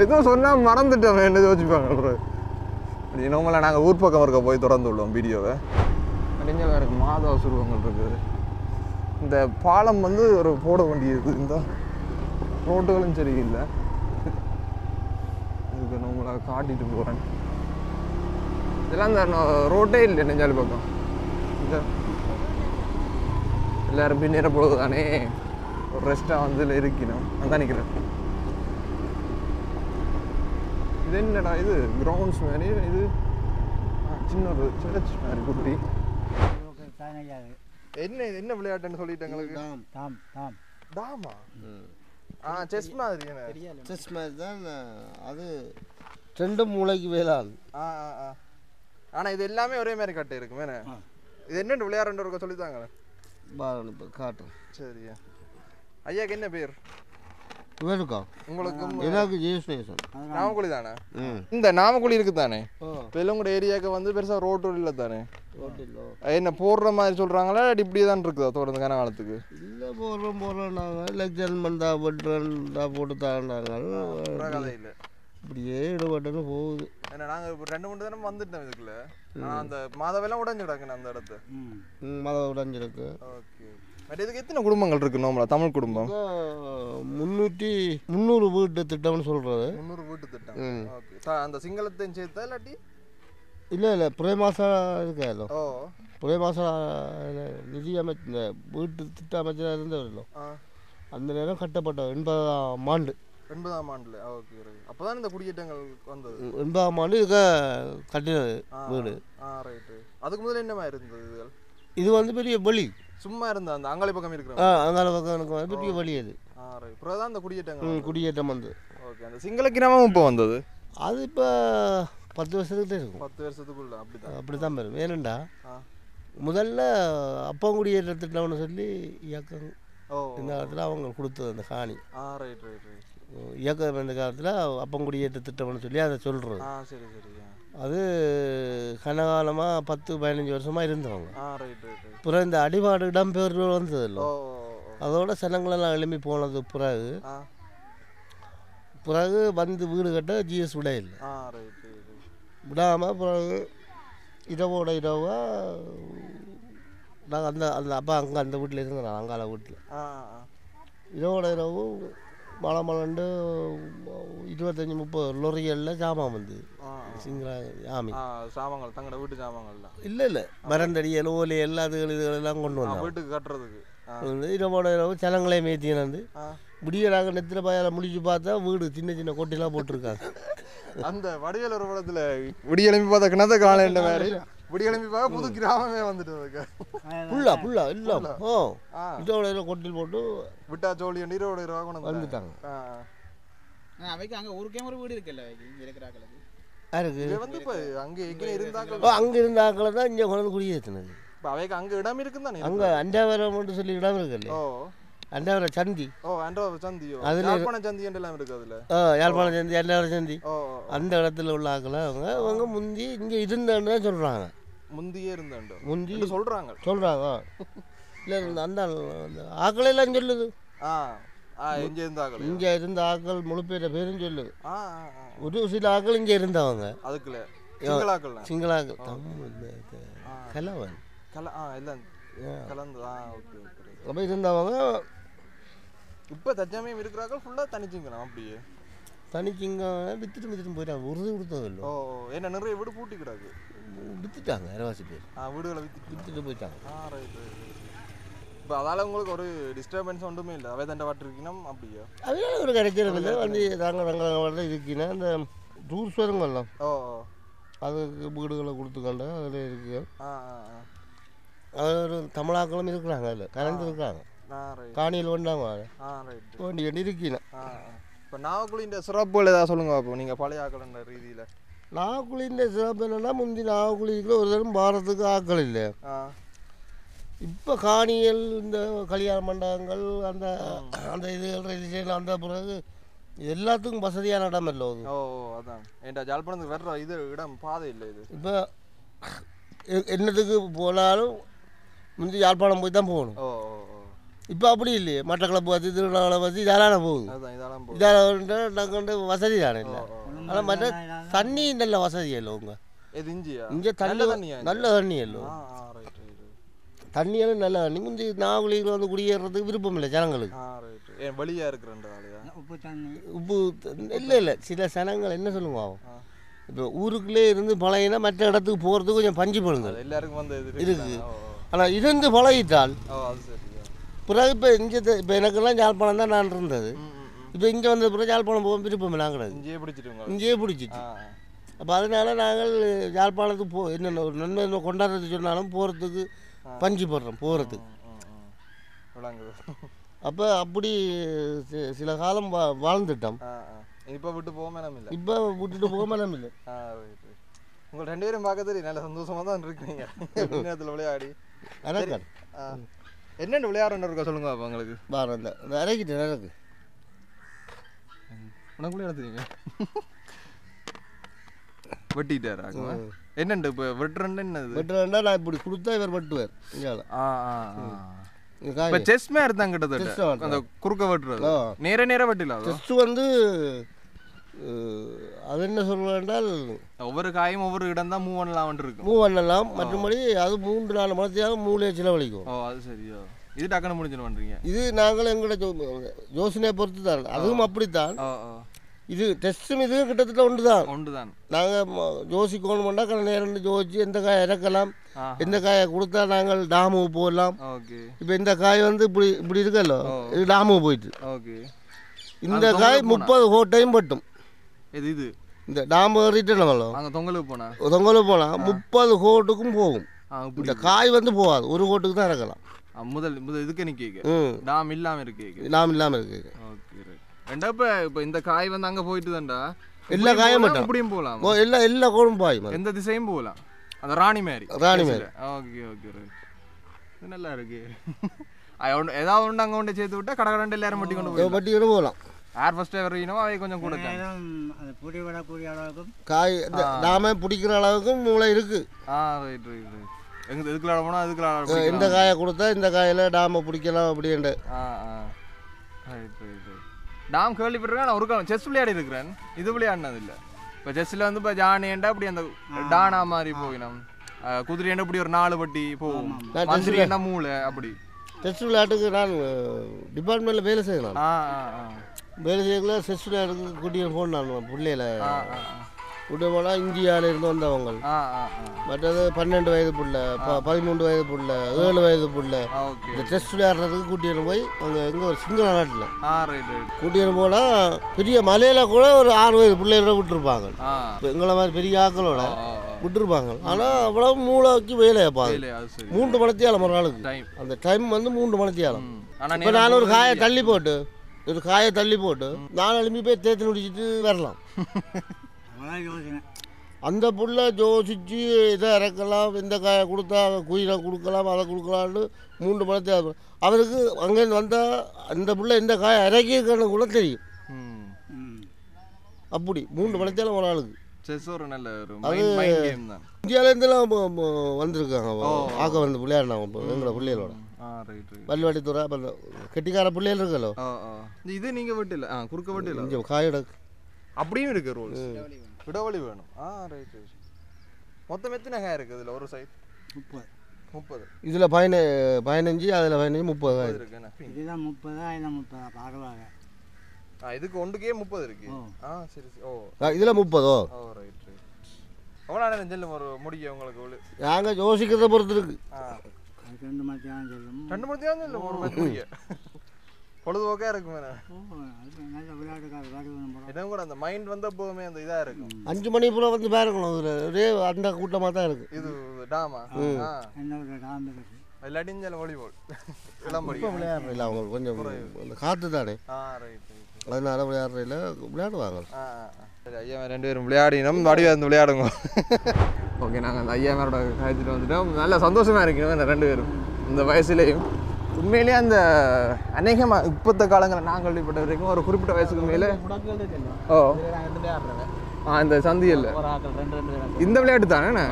Speaker 2: எதுவும் சொன்னால் மறந்துட்டோம் என்ன யோசிப்பாங்க. அப்புறம் நம்மள நாங்கள் ஊர் பக்கம் இருக்க போய் திறந்து விடுவோம் வீடியோவை. நீங்கள் வேறு மாதா சுருவங்கள் இருக்குது. இந்த பாலம் வந்து ஒரு போட வேண்டியது. இந்த ரோட்டுகளும் சரியில்லை. இதுக்கு நம்மளை காட்டிட்டு போகிறேன். இதெல்லாம் இந்த ரோட்டே இல்லை நெஞ்சாலி பக்கம். இந்த எல்லாரும் பின்னேற பொழுது தானே ஒரு ரெஸ்ட்டாக வந்து இதில் இருக்கணும். அதான் நிற்கிறேன். இது என்னடா இது? கிரவுண்ட்ஸ் மாதிரி இது சின்ன ஒரு சர்ச் மாதிரி குட்டி. என்ன இது என்ன விளையாட்டுன்னு சொல்லிட்டு எங்களுக்கு? டாமா? செஸ் மாதிரி.
Speaker 3: செஸ் மாதிரி தான் அது. 2 மூளைக்கு வேளாண்.
Speaker 2: ஆனால் இது எல்லாமே ஒரே மாதிரி கட்டு இருக்குமே. இது என்ன விளையாடுற சொல்லித்தாங்க
Speaker 3: காட்டும்.
Speaker 2: சரியா? ஐயாக்கு என்ன பேர்?
Speaker 3: இவருக்கா?
Speaker 2: உங்களுக்கும்
Speaker 3: எனக்கு ஜெயஸ்னேசன்.
Speaker 2: நாமக்குழி தானே? இந்த நாமக்குழி இருக்கு தானே? இப்போ உங்களோட ஏரியாவுக்கு வந்து பெருசாக ரோட்டு இல்லை தானே? என்ன போடுற மாதிரி சொல்கிறாங்களா? இப்படி தான் இருக்குதா தொடர்ந்து காலத்துக்கு?
Speaker 3: இல்லை போடுறோம் நாங்கள் லெக்சர்மெண்ட் தான் பண்ணுறோம் போட்டு தாண்டாங்க.
Speaker 2: கதை இல்லை,
Speaker 3: இப்படியே ஈடுபட்டுன்னு போகுது.
Speaker 2: ஏன்னா நாங்கள் இப்போ 2-3 தினம் வந்துட்டோம் இதுக்குள்ள. அந்த மாதவெல்லாம் உடஞ்சிடாக்குண்ணே அந்த இடத்த.
Speaker 3: மாதவ உடஞ்சிருக்கு.
Speaker 2: ஓகே. பட் இதுக்கு எத்தனை குடும்பங்கள் இருக்கு நம்மள தமிழ் குடும்பம்?
Speaker 3: 300 வீட்டு திட்டம்னு சொல்கிறது.
Speaker 2: 300 வீட்டு திட்டம். ஓகே. அந்த சிங்களத்தையும் சேர்த்தா இல்லாட்டி?
Speaker 3: இல்லை பிரேமாசா இருக்காதோ.
Speaker 2: ஓ
Speaker 3: பிரேமாசா நிதி இந்த வீட்டு திட்ட அமைச்சராக இருந்தவர்களோ அந்த நேரம் கட்டப்பட்ட 80ஆம் ஆண்டு.
Speaker 2: 80ஆம் ஆண்டுல ஓகே. அப்பதான் இந்த குடியேற்றங்கள் வந்தது.
Speaker 3: 80ஆம் ஆண்டு இதுக்கு கட்டினது வீடு.
Speaker 2: ரைட்டு. அதுக்கு முதல்ல என்ன மாதிரி இருந்தது இதுகள்?
Speaker 3: இது வந்து பெரிய வழி
Speaker 2: சும்மா இருந்த அந்த அங்காளி பக்கம் இருக்கிற
Speaker 3: அங்கால பக்கம் எனக்கு வந்து பெரிய வழி அது.
Speaker 2: ரைட். அப்புறம் தான் அந்த குடியேற்றங்கள்
Speaker 3: குடியேற்றம் வந்து
Speaker 2: ஓகே. அந்த சிங்கள கிராமம் இப்போ வந்தது
Speaker 3: அது இப்போ 10 வருஷத்துக்கிட்டே இருக்கும்.
Speaker 2: 10 வருஷத்துக்குள்ள
Speaker 3: அப்படி தான் வரும். ஏனண்டா முதல்ல அப்பங்குடியேற்ற திட்டம்னு சொல்லி இயக்கம் இந்த காலத்தில் அவங்க கொடுத்தது அந்த காணி.
Speaker 2: Right right right.
Speaker 3: இயக்கம் இந்த காலத்தில் அப்பங்குடியேற்ற திட்டம்னு சொல்லி அதை சொல்கிறது.
Speaker 2: சரி சரி.
Speaker 3: அது கனகாலமாக 10-15 வருஷமாக இருந்தவங்க.
Speaker 2: Right right.
Speaker 3: அப்புறம் இந்த அடிபாடு இடம்பெயர்வு வந்ததில்லை, அதோட சனங்களெல்லாம் எழுப்பி போனது பிறகு வந்து வீடு கட்ட ஜிஎஸ் விட இல்லை, விடாமல் பிறகு இரவோட இரவாக நாங்கள் அந்த அப்பா அங்கே அந்த வீட்டில் இருந்தோம், அங்கால வீட்டில் இரவோட இரவு மழை மலண்டு 25-30 லொரிகளில் ஜாமான் வந்து சிங்கள ஆமி
Speaker 2: சாமான்கள் தங்களோட வீட்டு சாமான்கள்
Speaker 3: இல்லை மரந்தடியல் ஓலை இதுகளெல்லாம் கொண்டு வந்தோம்
Speaker 2: வீட்டுக்கு கட்டுறதுக்கு.
Speaker 3: இரவோட இரவு சனங்களே மேய்த்தின்னு வந்து விடியலாக நெத்திர பாயால் முடிச்சு பார்த்தா வீடு சின்ன சின்ன கொட்டிலாம் போட்டிருக்காங்க.
Speaker 2: அந்த வடிவேல் ஒரு படத்தில் விடியெலும்பி பார்த்தா கிணத்த காலையில் மாதிரி விடியெலும்பி பார்க்க புது கிராமமே வந்துட்டு
Speaker 3: புல்லா இல்லை இதோட கொட்டில் போட்டு
Speaker 2: விட்டா சோழி நீரோட
Speaker 3: வந்துட்டாங்க.
Speaker 1: அவைக்கு அங்கே ஊருக்கே ஒரு வீடு இருக்குல்ல இருக்கிறாங்களுக்கு
Speaker 3: அங்கே இருந்த ஆக்களை தான் இங்கே கொண்டு குடியேற்றினது.
Speaker 2: அவைக்கு அங்கே இடம் இருக்குன்னு தானே
Speaker 3: அங்கே அண்டாவரம் சொல்லி இடம் இருக்குல்ல, அண்டாவரம் சந்தி.
Speaker 2: அதில் யாழ்ப்பாண சந்தி எல்லாம் இருக்கு. அதில்
Speaker 3: யாழ்ப்பாண சந்தி அண்டாவரம் சந்தி அந்த இடத்துல உள்ள ஆக்களை அவங்க முந்தி இங்கே இருந்தான்னு தான் சொல்கிறாங்க.
Speaker 2: முந்தியே இருந்தாண்டு
Speaker 3: முந்தி
Speaker 2: சொல்கிறாங்க
Speaker 3: இல்லை அந்த ஆக்களெல்லாம் சொல்லுது.
Speaker 2: இங்கே
Speaker 3: இருந்த ஆக்கள் முழு பேரும் சொல்லுது. ஒரு சில ஆக்கள் இங்கே இருந்தவங்க
Speaker 2: அதுக்குள்ள
Speaker 3: சிங்களாக்கள் கலவன் அப்போ இருந்தவங்க
Speaker 2: இப்போ தற்சமயம் இருக்கிறார்கள் ஃபுல்லாக தனிச்சிங்கண்ணா. அப்படியே
Speaker 3: தனிச்சிங்க வித்துட்டு போயிட்டாங்க. உறுதி கொடுத்தது இல்லை.
Speaker 2: ஏன்னா நிறைய வீடு பூட்டி கிடாது
Speaker 3: வித்துட்டாங்க. இரவாசி பேர்
Speaker 2: வீடுகளை
Speaker 3: வித்துட்டு போயிட்டாங்க.
Speaker 2: இப்போ அதால் உங்களுக்கு ஒரு டிஸ்டர்பன்ஸ் ஒன்றுமே இல்லை. அவை தண்டை வாட்டு இருக்கணும் அப்படியா?
Speaker 3: அதனால ஒரு கிடைக்கிறது இல்லை. வந்து நாங்கள் இருக்கீங்கன்னா இந்த ரூல்ஸ் வருங்கல்லாம் அதுக்கு வீடுகளை கொடுத்துக்கொண்ட அதில் இருக்கு. அது ஒரு தமிழாக்களும் இருக்கிறாங்க, அதில் கலந்து இருக்காங்க. காணியில் வந்தாங்க வேண்டி இருக்கீங்க.
Speaker 2: இப்போ நாவக்குழியின் சிறப்புகள் ஏதாவது சொல்லுங்க அப்போ நீங்கள் பழைய ஆக்கலன்ற ரீதியில்.
Speaker 3: நாவக்குழியின் சிறப்பு என்னென்னா முந்தி நாவக்குழிக்கு ஒரு தரம் பாரத்துக்கு ஆக்கள் இல்லை. இப்போ காணிகள் இந்த கல்யாண மண்டபங்கள் அந்த அந்த இதுகள் ரெஜிஸ்ட்ரேஷன் அந்த பிறகு எல்லாத்துக்கும் வசதியான இடம் இல்லை.
Speaker 2: அதான் ஏன்டா ஜாழ்ப்பாணத்துக்கு வர்ற இது இடம் பாதை இல்லை. இது இப்போ
Speaker 3: என்னத்துக்கு போனாலும் முந்தி யாழ்ப்பாணம் போய் தான் போகணும். இப்போ அப்படி இல்லையே, மட்டக்களப்பு பற்றி திருவண்ணாமலை பற்றி இதெல்லாம் போகுது. இதெல்லாம் வசதி தானே இல்லை. ஆனால் மற்ற தண்ணி நல்ல வசதி இல்லை. உங்கள் இங்கே தண்ணி நல்ல தண்ணி இல்லை. தண்ணியெல்லாம் நல்ல தண்ணி. முந்தி நாவலிகள் வந்து குடியேறதுக்கு விருப்பம் இல்லை ஜனங்களுக்கு.
Speaker 2: வழியாக இருக்கிற
Speaker 3: உப்பு இல்லை சில சனங்கள் என்ன சொல்லுங்க ஆகும். இப்போ ஊருக்குள்ளே இருந்து பழகினா மற்ற இடத்துக்கு போகிறதுக்கு கொஞ்சம் பஞ்சு பழுங்க
Speaker 2: எல்லாருக்கும் வந்து
Speaker 3: இருக்குது. ஆனால் இருந்து பழகிட்டால் பிறகு இப்போ இங்கே இப்போ எனக்கெல்லாம் யாழ்ப்பாணம் தான் நான் இருந்தது. இப்போ இங்கே வந்த பிறகு யாழ்ப்பாணம் போக விருப்பம் இல்லை. கிடையாது, இங்கேயே பிடிச்சிட்டு. அப்போ அதனால நாங்கள் யாழ்ப்பாணத்துக்கு என்னென்ன ஒரு நன்மை கொண்டாடுறது சொன்னாலும் போகிறதுக்கு பஞ்சு போடுறோம் போகிறதுக்கு. அப்போ அப்படி சில காலம் வாழ்ந்துட்டோம்.
Speaker 2: இப்போ விட்டு போக மேடம் இல்லை.
Speaker 3: இப்போ விட்டுட்டு போக மேடம் இல்லை.
Speaker 2: உங்கள் 2 பேரும் பார்க்க தெரியும், நல்ல சந்தோஷமாக தான் இருக்கீங்க நேரத்தில் விளையாடி. என்னென்ன விளையாடுன்னு இருக்கா சொல்லுங்க அப்போ உங்களுக்கு.
Speaker 3: இந்த இறக்கிட்டு இறக்கு
Speaker 2: உனக்குள்ளே எடுத்துறீங்க வெட்டிட்டாரா என்னண்டு இப்போ வெட்டுறேன் என்னது
Speaker 3: வெட்டுறேன்டா நான் இப்படி கொடுத்தா இவர் வெட்டுவார்.
Speaker 2: இப்போ செஸ் மேர் தான் கிட்டத்தட்ட அந்த குறுக்க வெட்டுறது நேர வெட்டில
Speaker 3: செஸ் வந்து அது என்ன சொல்லுவேன்டால்
Speaker 2: ஒவ்வொரு காயும் ஒவ்வொரு இடம் தான் மூவ்
Speaker 3: பண்ணலாம் மற்றபடி அது 3-4 மணத்தையாக மூளையை செலவழிக்கும்.
Speaker 2: அது சரியா? இது டக்குன்னு முடிஞ்சுன்னு பண்ணுறீங்க.
Speaker 3: இது நாங்கள் எங்களோட யோசனையை பொறுத்து தான். அதுவும் அப்படித்தான். இது டெஸ்ட்டும் இது கிட்டத்தட்ட
Speaker 2: ஒன்று தான்.
Speaker 3: நாங்கள் யோசிக்கணுமெண்டா நேரம் யோசிச்சு எந்த காயை இறக்கலாம், எந்த காயை கொடுத்தா நாங்கள் டாமுக்கு போகலாம். இப்போ இந்த காய் வந்து இப்படி இப்படி இருக்கല്ലോ, இது டாமுக்கு போயிட்டு. இந்த காய் 30 கோட்டையும் பட்டும். இது இந்த டாம் ஏறிட்டோம் தொங்கலுக்கு போனால் 30 கோட்டுக்கும் போகும். இந்த காய் வந்து போகாது, ஒரு கோட்டுக்கு தான் இறக்கலாம்.
Speaker 2: முதல் இதுக்கு நிற்க டாம் இல்லாமல் இருக்கு. இப்போ இந்த காய் வந்து அங்கே போயிட்டு தான்டா
Speaker 3: எல்லா காயும் மட்டும்
Speaker 2: இப்படியும் போகலாம்.
Speaker 3: எல்லா கோடும் பாயும்,
Speaker 2: எந்த திசையும் போகலாம். அந்த ராணி மாதிரி. ஓகே இது நல்லா இருக்கு. ஏதாவது ஒன்று அங்கே கொண்டு சேர்த்து விட்டா கடை கடை எல்லாரும் மட்டி கொண்டு போகலாம். யார் ஃபர்ஸ்ட் வரையினோ அவை கொஞ்சம் கூட
Speaker 3: காய் நாம பிடிக்கிற அளவுக்கும் மூளை இருக்கு.
Speaker 2: ரைட் இதுக்குள்ள போனால் அதுக்குள்ள
Speaker 3: இந்த காயை கொடுத்தா இந்த காயில் டாமை பிடிக்கலாம் அப்படின்ட்டு.
Speaker 2: டாம் கேள்விப்பட்டிருக்கேன். நான் ஒரு செஸ் விளையாடி இருக்கிறேன், இது விளையாடினது இல்லை. இப்போ செஸ்ஸில் வந்து இப்போ ஜானியண்டா அப்படி அந்த டானா மாதிரி போயிடும், குதிரையண்டா இப்படி ஒரு 4 பட்டி போகும், மந்திரியண்டா மூளை அப்படி.
Speaker 3: செஸ் விளையாட்டுக்கு நான் டிபார்ட்மெண்ட்டில் வேலை செய்யலாம். வேலை செய்யல செஸ் விளையாட்டுக்கு கூட்டிகிட்டு போனான் பிள்ளையில கூட்டிட்டு போனால் இந்தியாவில் இருந்து வந்தவங்க. மற்றது 12 வயது புள்ள, 13 வயது புள்ள, 7 வயது புள்ள இந்த டெஸ்ட் விளையாடுறதுக்கு கூட்டிகிட்டு போய் அங்கே எங்கே ஒரு சிங்கள நாட்டில் கூட்டிகிட்டு போனால் பெரிய மலையில் கூட ஒரு 6 வயது பிள்ளைகளோட விட்டுருப்பாங்க. இப்போ எங்களை மாதிரி பெரிய ஆக்களோட விட்டுருப்பாங்க. ஆனால் அவ்வளோ மூளைக்கு வேலையை பாருங்க. 3 மணித்தியாலம் ஒரு நாளுக்கு. அந்த டைம் வந்து 3 மணித்தியாலம். இப்போ நான் ஒரு காயை தள்ளி போட்டு நான் எழுப்பி போய் தேத்து முடிச்சுட்டு வரலாம். அந்த புள்ள யோசிச்சு இதை இறக்கலாம், இந்த காயை கொடுத்தா குயிலை கொடுக்கலாம், அதை கொடுக்கலான்னு 3 மணி தேவை. அவருக்கு அங்கேருந்து வந்தால் அந்த புள்ள இந்த காயை இறக்கிக்கணும் கூட தெரியும். அப்படி 3 மணி தேவை ஒரு ஆளுக்கு. அது இந்தியாவிலேருந்துலாம் வந்திருக்காங்க, ஆக்க வந்து விளையாடினாங்க இப்போ எங்களோட பிள்ளைகளோட. பல்வாடித்துறை கெட்டிக்கார பிள்ளைகள் இருக்கല്ലോ.
Speaker 2: இது நீங்கள் விட்டு இல்லை குறுக்க விட்டு இல்லை,
Speaker 3: இங்கே காயோட
Speaker 2: அப்படியும் இருக்கு ரூல்ஸ். விடவழி வேணும். மொத்தம் எத்தனை காய் இருக்குது இதில்? ஒரு சைட் 30.
Speaker 3: இதில் 15, அதில் 15, 30
Speaker 2: இருக்கு.
Speaker 1: இதுதான் 30, அதில் 30 பரவாயில்ல.
Speaker 2: இதுக்கு ஒன்றுக்கே 30 இருக்கு. சரி.
Speaker 3: இதில் 30.
Speaker 2: ரைட். எவ்வளோ நேரம் செல்லும் ஒரு முடிய உங்களுக்கு?
Speaker 3: நாங்கள் யோசிக்கிறத பொறுத்து இருக்கு.
Speaker 1: 2 மணித்தியாலும் செல்லும்.
Speaker 2: 2 மணித்தியாலும் செல்லும் ஒரு முடிய. பொழுதுபோக்கா இருக்கும். இடம் கூட அந்த மைண்ட் வந்து எப்போதுமே அந்த இதாக இருக்கும்.
Speaker 3: 5 மணி போல வந்து பாருங்களோம், ஒரே அந்த கூட்டமாக தான் இருக்கு.
Speaker 2: இது டாமா
Speaker 1: என்ன டாம்
Speaker 2: இல்லாட்டிஞ்சல வாலிபால் இளம்படி
Speaker 3: விளையாடுற இல்லை, அவங்க கொஞ்சம் அந்த காற்று தானே, அதனால விளையாடுறதில்ல, விளையாடுவாங்க.
Speaker 2: சரி ஐயா 2 பேரும் விளையாடினோம், வடிவா இருந்து விளையாடுங்க. ஓகே, நாங்கள் அந்த ஐயா மேரோட காய்ச்சிட்டு வந்துட்டோம். நல்ல சந்தோஷமாக இருக்கணும் இந்த 2 பேரும் இந்த வயசுலேயும். உண்மையிலேயே அந்த அநேகமாக இப்போத்த காலங்களில் நான் கேள்விப்பட்ட வரைக்கும் ஒரு குறிப்பிட்ட வயசுக்கு மேலே இந்த சந்தியில் இந்த விளையாட்டு தானே.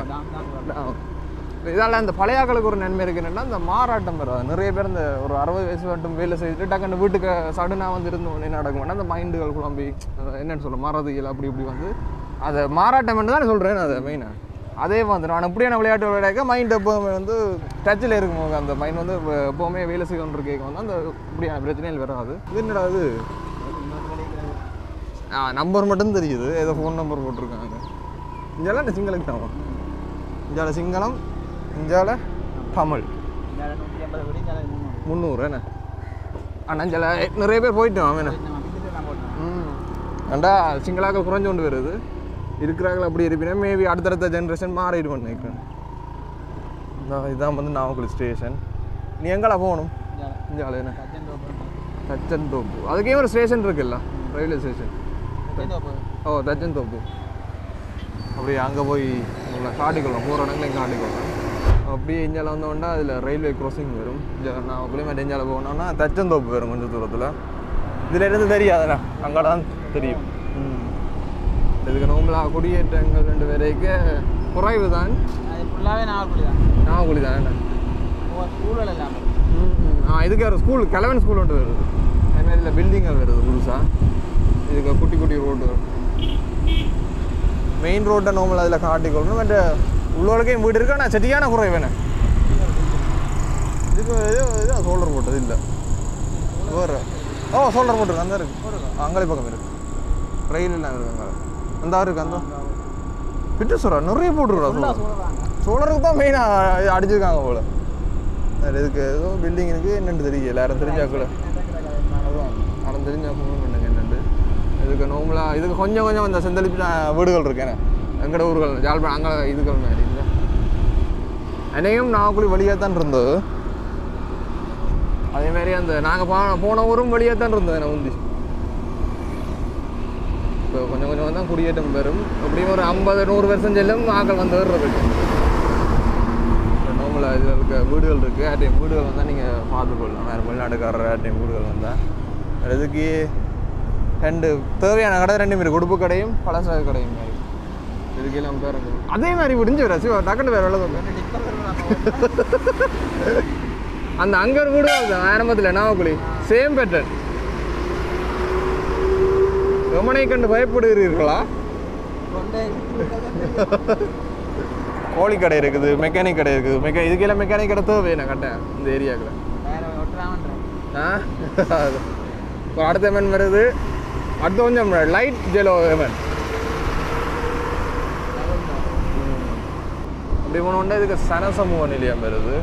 Speaker 2: இதால் அந்த பழையாக்களுக்கு ஒரு நன்மை இருக்கு என்னென்னா இந்த மாறாட்டம் வராது. நிறைய பேர் இந்த ஒரு 60 வயசு மட்டும் வேலை செய்துட்டு டக்குன்னு வீட்டுக்கு சடனாக வந்து இருந்து ஒன்றே நடக்க மாட்டேன். அந்த மைண்டுகள் குழம்பி என்னென்னு சொல்ல மாறாதுகள் அப்படி இப்படி வந்து அதை மாறாட்டம் தானே சொல்கிறேன். அதை மெயினாக அதே வந்து நான் இப்படியான விளையாட்டு விளையாட மைண்ட் எப்போவுமே வந்து டச்சில் இருக்கும். அந்த மைண்ட் வந்து எப்போவுமே வேலை செய்யணுன்ற கேட்க வந்து அந்த இப்படியான பிரச்சனைகள் வராது. இது என்னடா அது நம்பர் மட்டும் தெரியுது, ஏதோ ஃபோன் நம்பர் போட்டிருக்காங்க. இங்கெல்லாம் இந்த சிங்களுக்கு தான், இஞ்சால சிங்களம், இஞ்சால தமிழ் 300 என்ன அண்ணாஞ்சால நிறைய பேர் போயிட்டோம். அவன் ஏண்டா சிங்களாக்கள் குறைஞ்சு கொண்டு வருது இருக்கிறார்கள். அப்படி இருப்பினா மேபி அடுத்தடுத்த ஜென்ரேஷன் மாறிடுவோம் நினைக்கிறேன். இதுதான் வந்து நாமக்கல் ஸ்டேஷன். நீ எங்கெல்லாம் போகணும்? இஞ்சால என்ன தச்சன் தோப்பு, அதுக்கே ஒரு ஸ்டேஷன் இருக்குல்ல, ரயில்வே ஸ்டேஷன். தச்சன் தோப்பு. அப்படியே அங்கே போய் உங்களை காட்டிக்கொள்ளும், போகிற இடங்களை இங்கே காட்டிக்கொள்ளும். அப்படியே இஞ்சால வந்தோன்னா அதில் ரயில்வே க்ராசிங் வரும். நான் புளியமேட்டு இஞ்சால போனோன்னா தச்சன் தோப்பு வரும் கொஞ்சம் தூரத்தில். இதில் இருந்து தெரியாதுண்ணா, அங்கே தான் தெரியும். இதுக்கு நோம்பலாக குடியேற்றங்கள் 2 பேருக்கு குறைவு தான்.
Speaker 1: ஃபுல்லாகவே
Speaker 2: நாகக்குழி தான்.
Speaker 1: ஸ்கூல்கள் இல்லாமல்
Speaker 2: இதுக்கு ஒரு ஸ்கூல் கிழவன் ஸ்கூல் ஒன்று வருது. அதுமாதிரி இல்லை பில்டிங்கள் வருது புதுசாக. இதுக்கு குட்டி குட்டி ரோடு மெயின் ரோட்டை நோம்பல் அதில் காட்டிக்கொள்ளணும். பட் உள்ளோடக்கையும் வீடு இருக்கு, ஆனால் செட்டியான குறைவேண்ணே. இதுக்கு இது சோல்டர் போட்டது இல்லை வேறு. சோல்டர் போட்டுருக்கு அந்த இருக்குது அங்கே பக்கம் இருக்குது. ரயில் எல்லாம் இருக்குங்க அந்த இருக்கு அந்த பிட்டு சொல்கிறா நிறைய போட்டுருக்கா சோழருக்கு தான் மெயினாக அடிச்சிருக்காங்க போல இதுக்கு ஏதோ பில்டிங் இருக்குது என்னென்னு தெரியல எல்லாரும் தெரிஞ்சாக்குல அதுதான் யாரும் தெரிஞ்சாக்கணும் பண்ணுங்க என்னென்று இதுக்கு நோம்பலாக இதுக்கு கொஞ்சம் கொஞ்சம் இந்த செந்தளிப்பு வீடுகள் இருக்கேன் எங்கட ஊர்கள் ஜாழ்ப்பாணம் அங்கே இதுகள் மாதிரி இல்லை அநேகம் நாகக்குழி வழியாக தான் இருந்தது அதேமாதிரி அந்த நாங்கள் போன ஊரும் வழியாக தான் இருந்தது நான் உந்தி இப்போ கொஞ்சம் கொஞ்சம் தான் குடியேற்றம் பெறும் அப்படியும் ஒரு 50-100 வருஷம் செல்லும் ஆக்கள் வந்து வர்றதுக்கு நோம்பல இதில் இருக்க வீடுகள் இருக்குது ஆட்டையும் வீடுகள் வந்தால் நீங்கள் பார்த்துக்கொள்ளலாம் வேறு வெளிநாட்டுக்காரர் ஆட்டையும் வீடுகள் வந்தால் இதுக்கு 2 தேவையான கடை 2 இருக்குது உடுப்பு கடையும் பழசாக கடையும் மாதிரி இதுக்கு எல்லாம் பேர் அதே மாதிரி விடிஞ்சு வர சிவா டக்குன்னு வேறு வெள்ளை அந்த அங்கே ஒரு வீடு ஆரம்பத்தில் நாவக்குழி சேம் பேட்டர்ன் எமனை கண்டு பயப்படுகிறீர்களா கோழி கடை இருக்குது மெக்கானிக் கடை இருக்குது இதுக்கெல்லாம் மெக்கானிக் கடை தேவை நான் கட்டேன் இந்த ஏரியாவில் அடுத்த எமன் வருது அடுத்த கொஞ்சம் லைட் ஜெலோ எமன் அப்படி போனோன்னா இதுக்கு சனசமூக நிலையம் வருது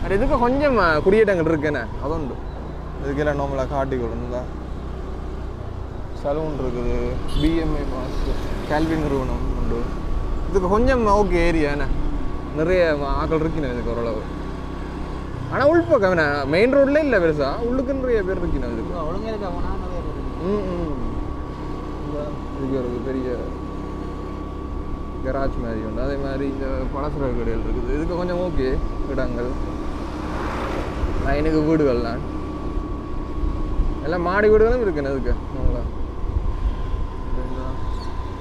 Speaker 2: அது இதுக்கு கொஞ்சம் குடியேற்றங்கள் இருக்குண்ணே அது உண்டு இதுக்கெல்லாம் நார்மலாக காட்டி கொடுந்தா சலூன் இருக்குது பிஎம்ஐ கல்வி நிறுவனம் உண்டு இதுக்கு கொஞ்சம் ஓகே ஏரியா என்ன நிறைய ஆக்கள் இருக்கணும் இதுக்கு ஓரளவு ஆனால் உள்பக்கம் என்ன மெயின் ரோட்ல இல்லை பெருசா உள்ளுக்கு நிறைய பேர் இருக்கணும் இதுக்கு இதுக்கு ஒரு பெரிய கராஜ் மாதிரி உண்டு அதே மாதிரி இந்த பலசர கடைகள் இருக்குது இதுக்கு கொஞ்சம் ஓகே இடங்கள் எனக்கு வீடுகள்லாம் எல்லாம் மாடி வீடுகளும் இருக்குண்ணே இதுக்கு நம்மளா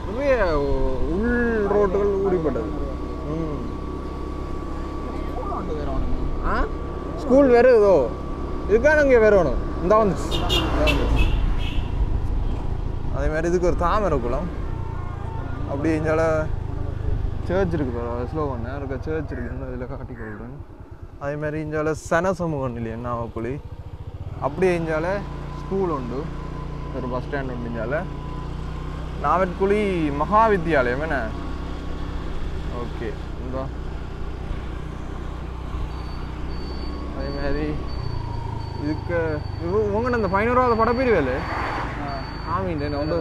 Speaker 2: நிறைய உள் ரோட்டுகள் ஊறிப்பட்டது ஸ்கூல் வேறு ஏதோ இதுக்கான இங்கே வேறு வேணும் இந்த வந்துச்சு அதே மாதிரி இதுக்கு ஒரு தாமரை குளம் அப்படி இங்கால சர்ச் இருக்குது பாரு ஸ்லோ பண்ணேன் இருக்க சர்ச் இருக்குது இதில் காட்டி கொள்கிறேன் அதே மாதிரி இங்கால சனசமூகம் இல்லையா நாவக்குழி அப்படியே இங்கால ஸ்கூல் உண்டு ஒரு பஸ் ஸ்டாண்ட் உண்டு இங்கால நாவற்குழி மகாவித்யாலயம் என்ன ஓகே இந்த அதே மாதிரி இதுக்கு உங்கள்கிட்ட இந்த 11வது படப்பிரிவேலு ஆமீன் வந்து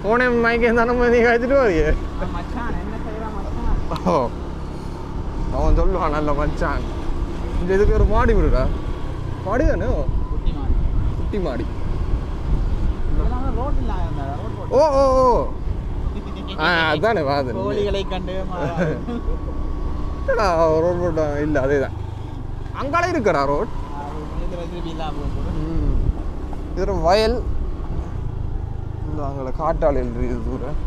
Speaker 2: போனே மைக்கே தானே நீ காய்ச்சிட்டு வரையே ஓ அவன் சொல்லுவான் நல்ல மச்சான் இந்த இதுக்கு ஒரு மாடி விடுடா மாடி தானே குட்டி மாடி ஓ ஓ ஓ அதானே வாது
Speaker 1: கோழிகளை கண்டு
Speaker 2: ரோட் போட்டா இல்லை அதே தான் அங்காலே இருக்கடா ரோட் இது வயல் இந்த அங்கே காட்டாளில் இருக்குது தூரம்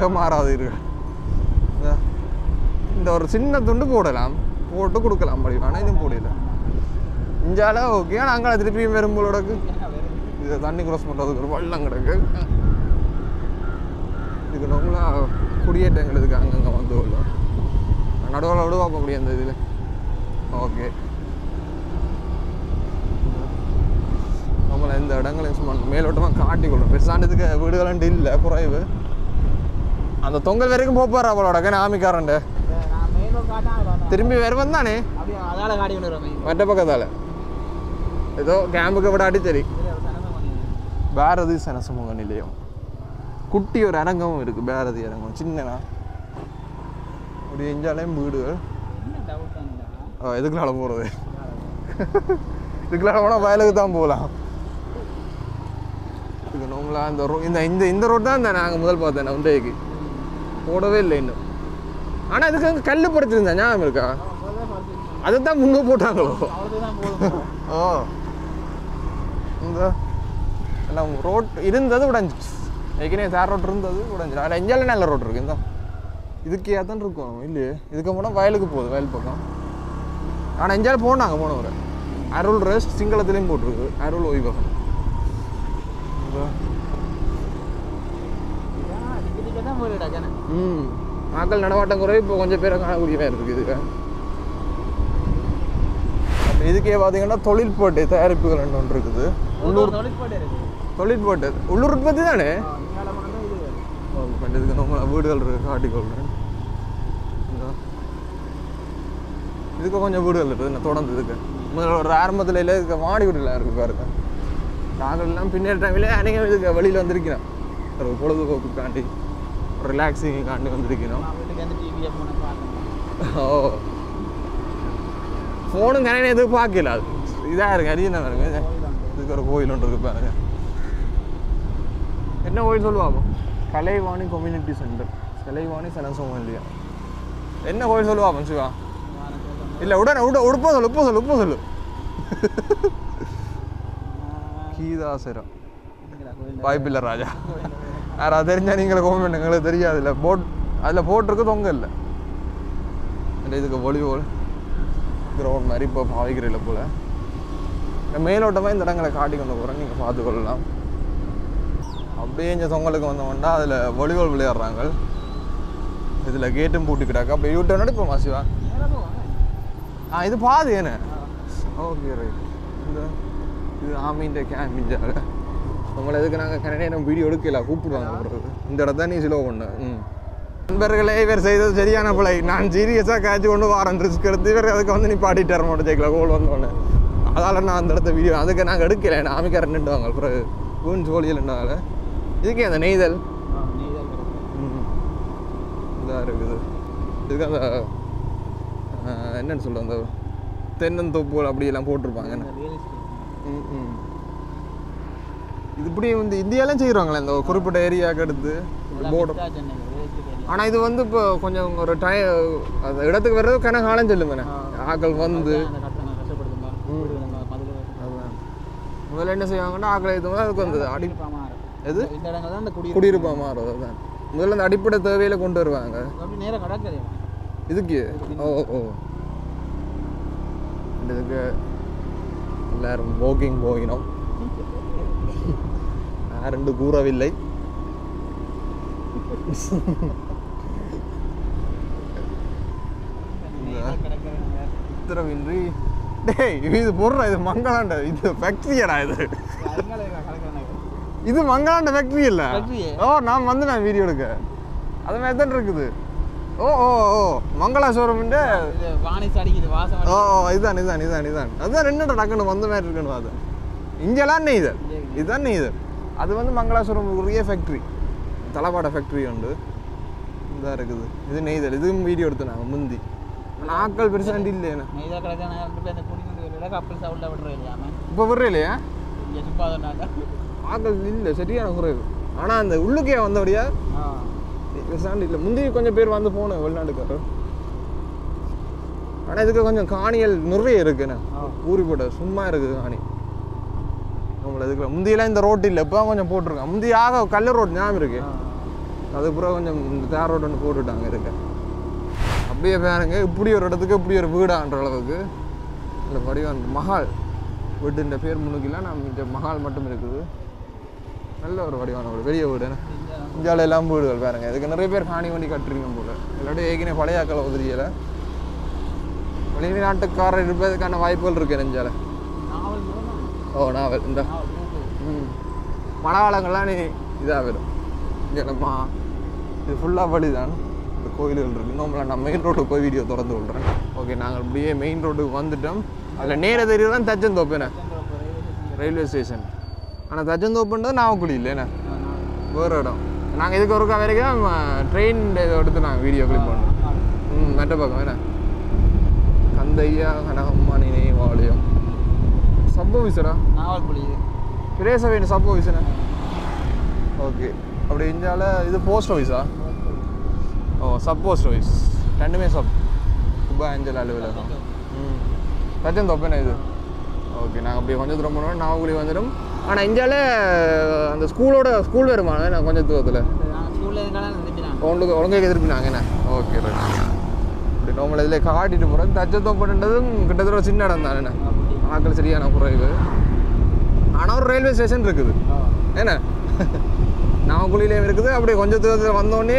Speaker 2: ஏமாறாது இருக்கு இந்த ஒரு சின்ன துண்டு போடலாம் போட்டு கொடுக்கலாம் அப்படி ஆனால் இதுவும் போடல இஞ்சால ஓகே ஆனால் அங்கே திருப்பியும் வரும்போலோடக்கு இதை தண்ணி க்ராஸ் பண்ணுறதுக்கு ஒரு வள்ளம் கிடக்கு இதுக்கு நம்மளா குடியேற்றங்கள் இதுக்கு அங்கங்கே வந்து விடலாம் நடுவில் விட பார்க்க முடியும் அந்த இதில் ஓகே நம்மளை இந்த இடங்களையும் சும்மா மேலோட்டமாக காட்டி கொள்ளும் பெருசானதுக்கு வீடுகளாண்டு இல்லை குறைவு அந்த தொங்கல் வரைக்கும் போப்பார் அவளோட ஆமிக்காரன்ட்டு திரும்பி வருவன் தானே மற்ற பக்கத்தால் ஏதோ கேம்புக்கு விட அடித்தறி பாரதி சனசமூக நிலையம் குட்டி ஒரு அரங்கமும் இருக்குது பாரதி அரங்கம் சின்னனா அப்படி எஞ்சாலையும் வீடுகள் எதுக்குனால போகிறது இதுக்குனால போனால் வயலுக்கு தான் போகலாம் இதுக்கு நோம்பலா இந்த ரோட் தான் நாங்கள் முதல் பார்த்தேன் உண்டைக்கு போடவே இல்லை இன்னும் ஆனால் இதுக்கு அங்கே கல் படுத்திருந்தேன் ஞாபகம் இருக்கா அதுதான் முன்னே போட்டாங்களோ ஓ இந்த எல்லாம் ரோட் இருந்தது உடஞ்சிச்சு ஏற்கனவே தார் ரோட் இருந்தது உடஞ்சிடும் அதில் எஞ்சாலும் நல்ல ரோட் இருக்குது இந்த இதுக்கே தான் இருக்கும் இல்லையே இதுக்கு போனால் வயலுக்கு போகுது வயல் பக்கம் ஆனால் எஞ்சாலும் போனாங்க போனவரை அருள் ரெஸ்ட் சிங்களத்துலேயும் போட்டிருக்கு அருள் ஓய்வகம் மக்கள் நடமாட்டம் குறைவு இப்போ கொஞ்சம் பேரை காணக்கூடியவே இருக்குது இதுக்கு இதுக்கே பார்த்தீங்கன்னா தொழில்பேட்டை தயாரிப்புகள் ஒன்று இருக்குது உள்ளூர்
Speaker 1: தொழிற்பேட்டை இருக்கு.
Speaker 2: தொழிற்பேட்டை உள்ளூர் உற்பத்தி தானே
Speaker 1: இங்கால மட்டும் தான் இது.
Speaker 2: இதுக்கு நம்ம வீடுகள் இருக்கு காட்டிக்கொள்கிறேன். இதுக்கு கொஞ்சம் வீடுகள் இருக்குது நான் தொடர்ந்து இதுக்கு முதல்ல ஒரு ஆரம்பத்தில் இல்லை இதுக்கு மாடி வீடுலாம் இருக்குது பாருங்க. நாங்கள் எல்லாம் பின்னேற டைமில் அநேகம் இதுக்கு வெளியில் வந்திருக்கிறோம் ஒரு பொழுதுபோக்குக்காண்டி ஒரு ரிலாக்ஸிங்காண்டி வந்திருக்கிறோம்.
Speaker 1: வீட்டுக்கு வந்து டிவியை போன பார்க்கணும்.
Speaker 2: ஓ ஃபோனும் கரையான எதுவும் பார்க்கல அது இதாக இருக்கு அரியனா பாருங்க. இதுக்கு ஒரு கோயில் ஒன்று இருக்கு பாருங்க. என்ன கோயில் சொல்லுவாங்க? கலைவாணி கம்யூனிட்டி சென்டர் கலைவாணி சனசோகம் இல்லையா என்ன கோயில் சொல்லுவாங்க சிவா? இல்லை உடனே உடுப்போ சொல்லு கீதாசரம் வாய்ப்பில்லை ராஜா. யாராவது தெரிஞ்சால் நீங்களே கோமெண்ட் எங்களுக்கு தெரியாது. இல்லை போட் அதில் போட்டிருக்கு தொங்க இல்லை. இல்லை இதுக்கு வாலிபால் கிரவுண்ட் மாதிரி இப்போ பாவிக்கிறதில்ல போல். மேலோட்டமாக இந்த இடங்களை காட்டி கொண்டு போகிறேன் நீங்கள் பார்த்துக்கொள்ளலாம். அப்படியே இந்த தொங்கலுக்கு வந்தோம்னா அதில் வாலிபால் விளையாடுறாங்க. இதில் கேட்டும் பூட்டிக்கிட்டாக்கா அப்போ யூட்டர்ன் அடிப்போமா சிவா? இது பாது ஏன்னு ஓகே ரைட். இது ஆமீன்ற கேம்பிஞ்சாக உங்களை எதுக்கு நாங்கள் கனடியாக வீடியோ எடுக்கல கூப்பிடுவாங்க. இந்த இடத்த நீ சிலோ பண்ண நண்பர்களே இவர் செய்தது சரியான பிள்ளை. நான் சீரியஸாக காய்ச்சி கொண்டு வாரன் ரிஸ்க் எடுத்து இவர் அதுக்கு வந்து நீ பாடிட்டு வர மாட்டேன் ஜெயிக்கல கோல் வந்தோடனே. அதால் நான் அந்த இடத்த வீடியோ அதுக்கு நாங்கள் எடுக்கல. ஆமிக்காரன் நின்றுவாங்க அப்புறம் வீண் சோழியில் நின்றாங்க. இதுக்கே அந்த நெய்தல் இதாக இருக்குது. இதுக்கு அந்த என்னன்னு சொல்ல அந்த தென்னந்தோப்புகள் அப்படியெல்லாம் போட்டிருப்பாங்க. இது இப்படி வந்து இந்தியாலாம் செய்கிறாங்களே இந்த குறிப்பிட்ட ஏரியாவுக்கு எடுத்து போர்டு. ஆனால் இது வந்து இப்போ கொஞ்சம் ஒரு அந்த இடத்துக்கு வர்றது கனகாலம் சொல்லுங்கண்ணே ஆக்கள் வந்து முதல்ல என்ன செய்வாங்கன்னா ஆக்களை இது அதுக்கு வந்து எது குடியிருப்பா மாறும். அதுதான் முதல்ல அந்த அடிப்படை தேவையில கொண்டு வருவாங்க இதுக்கு. ஓ இதுக்கு எல்லாரும் வாக்கிங் போயினோம். யாரெண்டு கூறவில்லை. உத்தரவின்றி டேய் இது பொருள் இது மங்களாண்ட இது ஃபேக்ட்ரியடா இது மங்களாண்ட ஃபேக்ட்ரி இல்லை. ஓ நான் வந்து நான் வீடியோ எடுக்க அது மாதிரி தான் இருக்குது. ஓ ஓ ஓ மங்களா ஷோரூம்ண்டு ஓ இதுதான் இதுதான் இதுதான் இதுதான் அதுதான் ரெண்டு டக்குன்னு வந்த மாதிரி இருக்குன்னு அது. இங்கெல்லாம் நெய்தல் இதுதான் நெய்தல். அது வந்து மங்களா ஷோரூம் உரிய ஃபேக்ட்ரி தலப்பாட ஃபேக்ட்ரி உண்டு இதாக இருக்குது. இது நெய்தல் இதுவும் வீடியோ எடுத்து நாங்கள் முந்தி ஆக்கள் பெருசாண்டி இல்லையா இப்போ விடுற இல்லையா ஆக்கள் இல்லை சரியான குறைவு. ஆனால் அந்த உள்ளுக்கே வந்தபடியா பெருசாண்டி இல்லை. முந்தி கொஞ்சம் பேர் வந்து போனேன் வெளிநாட்டுக்காரர். ஆனால் இதுக்கு கொஞ்சம் காணிகள் நிறைய இருக்குண்ணே ஊறி போட்ட சும்மா இருக்குது காணி. நம்மள இதுக்கு முந்தியெல்லாம் இந்த ரோட்டு இல்லை இப்போ கொஞ்சம் போட்டிருக்காங்க. முந்தியாக கல்லு ரோடு ஞாபகம் இருக்கு அதுக்கப்புறம் கொஞ்சம் இந்த தேர் ரோடு ஒன்று போட்டுட்டாங்க இருக்கு. அப்படியே பாருங்க இப்படி ஒரு இடத்துக்கு இப்படி ஒரு வீடான்ற அளவுக்கு இல்லை வடிவம் மஹால் வீட்டுன்ற பேர் முன்னுக்கெல்லாம் நம்ம இந்த மஹால் மட்டும் இருக்குது. நல்ல ஒரு வடிவான ஒரு பெரிய வீடு. இந்தியாவில் எல்லாம் வீடுகள் பாருங்க. இதுக்கு நிறைய பேர் காணி வண்டி கட்டுறீங்க போல இல்லாட்டி ஏற்கனவே பழையாக்களை உதவியில் வெளிநாட்டுக்காரர் இருப்பதுக்கான வாய்ப்புகள் இருக்கு நெஞ்சால. ஓ நாவல் இந்த மழை காலங்கள்லாம் நீ இதாக வரும் இங்கேம்மா இது ஃபுல்லாக வழி தான். இந்த கோயில்கள் இருக்குது. நம்மள நான் மெயின் ரோட்டுக்கு போய் வீடியோ திறந்து விட்றேன். ஓகே நாங்கள் அப்படியே மெயின் ரோட்டுக்கு வந்துட்டோம். அதில் நேர தெரியுதான் தச்சந்தோப்புண்ணே ரயில்வே ஸ்டேஷன். ஆனால் தச்சந்தோப்புன்றது நாவக்குழி இல்லைண்ணே வேறு இடம். நாங்கள் இதுக்கு ஒருக்கா வரைக்கும் ட்ரெயின் இதை எடுத்து நாங்கள் வீடியோ கிளிக் பண்ணோம். மெட்ட பக்கம் என்ன கந்தையா கனகம்மா நினைவாலயம் சப் ஆஃபீஸரா
Speaker 1: நாவல்குழி
Speaker 2: பிரேசவேன் சப் ஆஃபீஸண்ணே. ஓகே அப்படி இந்தியாவில் இது போஸ்ட் ஆஃபீஸா? ஓ சப் போஸ்ட் ஆஃபீஸ் ரெண்டுமே சப் குபா ஏஞ்சல் அலுவலகம். தச்சந்தோப்பேண்ணே இது. ஓகே நாங்கள் அப்படியே கொஞ்சம் தூரம் போனோம் நாவக்குழி வந்துடும். ஆனால் இந்தியாவில் அந்த ஸ்கூல் வருமா நான் கொஞ்சம் தூரத்தில் ஒழுங்காக திருப்பினாங்க என்ன. ஓகே ரைட் இப்படி நம்மளை இதில் காட்டிட்டு போகிறோம். தச்சந்தோப்புன்றதும் கிட்டத்தட்ட ஒரு சின்ன இடம் தானே ஆக்கள் சரியான குறைவு. ஆனால் ஒரு ரயில்வே ஸ்டேஷன் இருக்குது ஏன்னா நாவக்குழியிலேயும் இருக்குது. அப்படியே கொஞ்சம் தூரத்தில் வந்தோடனே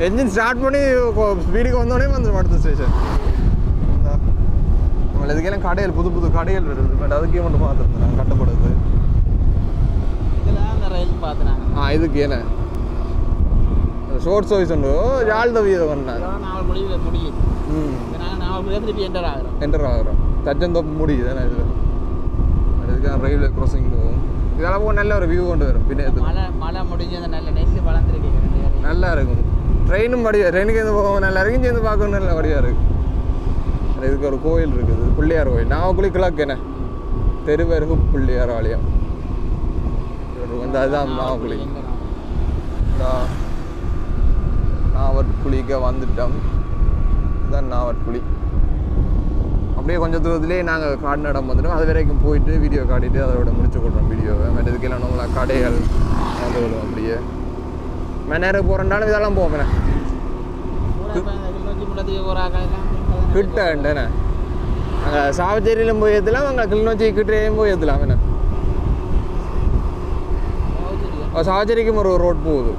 Speaker 2: என்ஜின் ஸ்டார்ட் பண்ணி ஸ்பீடுக்கு வந்தோடனே வந்துடும் அடுத்த ஸ்டேஷன். நம்மள இதுக்கெல்லாம் கடைகள் புது புது கடைகள் வருது. பட் அதுக்கே மட்டும் பார்த்துருந்தேன் நாங்கள் கட்டப்படுது.
Speaker 1: பார்த்தேன்.
Speaker 2: இதுக்கு என்ன ஷோர்ட் சர்வீஸ் உண்டு யாழ் தவி இதை பண்ணாங்க.
Speaker 1: நாவல் முடியுது. நாவல் திருப்பி என்டர் ஆகிறோம். தச்சந்தோப்பு முடியுது தானே இதில். அதுக்காக ரயில்வே கிராசிங் போகும். இதெல்லாம் போக நல்ல ஒரு வியூ கொண்டு வரும். பின்ன மழை முடிஞ்சு அந்த நல்ல நெல் வளர்ந்துருக்கு.
Speaker 2: நல்லா இருக்கும். ட்ரெயினும் வடிவா ட்ரெயினுக்கு இருந்து போகவும் நல்லா இருக்கும். சேர்ந்து பார்க்கணும் நல்ல வடிவாக இருக்குது. இதுக்கு ஒரு கோயில் இருக்குது பிள்ளையார் கோயில். நாவக்குழி கிழக்கு என்ன தெருவருகு பிள்ளையார் ஆலயம் வந்து அதுதான் நாவக்குழி. நாவற்குழிக்க வந்துட்டோம். இதுதான் நாவற்குழி. அப்படியே கொஞ்சம் தூரத்துலேயே நாங்கள் காடு நடம் வந்துட்டோம். அது வரைக்கும் போயிட்டு வீடியோ காட்டிட்டு அதோட முடிச்சு கொடுறோம் வீடியோவை. இதுக்கெல்லாம் நம்மளா கடைகள் வந்து விடும். அப்படியே நேரம் போகிறனாலும் இதெல்லாம் போவோம் கிட்டேண்ணே. அங்கே சாவச்சேரியிலும் போய் ஏற்றலாம், அங்கே கிளிநொச்சி கிட்டேயும் போய் ஏற்றலாம். என்ன சாவச்சேரிக்கும் ஒரு ரோட் போகுது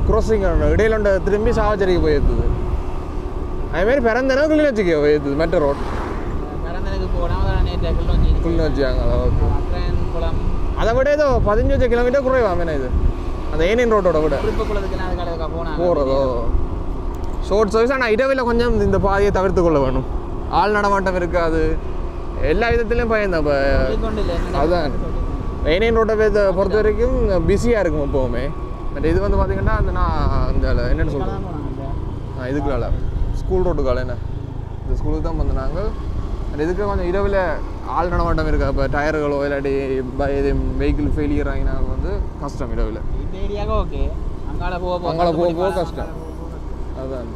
Speaker 2: க்ராசிங் இடையில திரும்பி சாவச்சேரிக்கு போய் ஏற்றுது. அதுமாரி பிறந்தனா கிளிநொச்சிக்கு போய் ஏற்றுது மெட்ரோ ரோட். கிளிநொச்சி அங்கே அதை விட ஏதோ 15 கிலோமீட்டர் குறைவாமேண்ணா இது அந்த ஏனியன் ரோட்டோட விட போகிறதோ ஷோர்ட் சர்வீஸ். ஆனால் இடவில் கொஞ்சம் இந்த பாதையை தவிர்த்து கொள்ள வேணும். ஆள் நடமாட்டம் இருக்காது. எல்லா விதத்துலேயும் பயந்தான். இப்போ அதுதான் ஏனியன் ரோட்டை பொறுத்த வரைக்கும் பிஸியாக இருக்கும் எப்போவுமே. பட் இது வந்து பார்த்திங்கன்னா அந்த இந்த என்னென்னு சொல்கிறேன் இதுக்குள்ள ஸ்கூல் ரோட்டுக்கால என்ன இந்த ஸ்கூலுக்கு தான் வந்து நாங்கள் இதுக்கு கொஞ்சம் இரவில் ஆள் நடமாட்டம் இருக்கா. இப்போ டயர்களோ இல்லாட்டி இது வெஹிக்கிள் ஃபெயிலியர் ஆகினா வந்து கஷ்டம் இரவில். அங்கே போக கஷ்டம். அதுதான்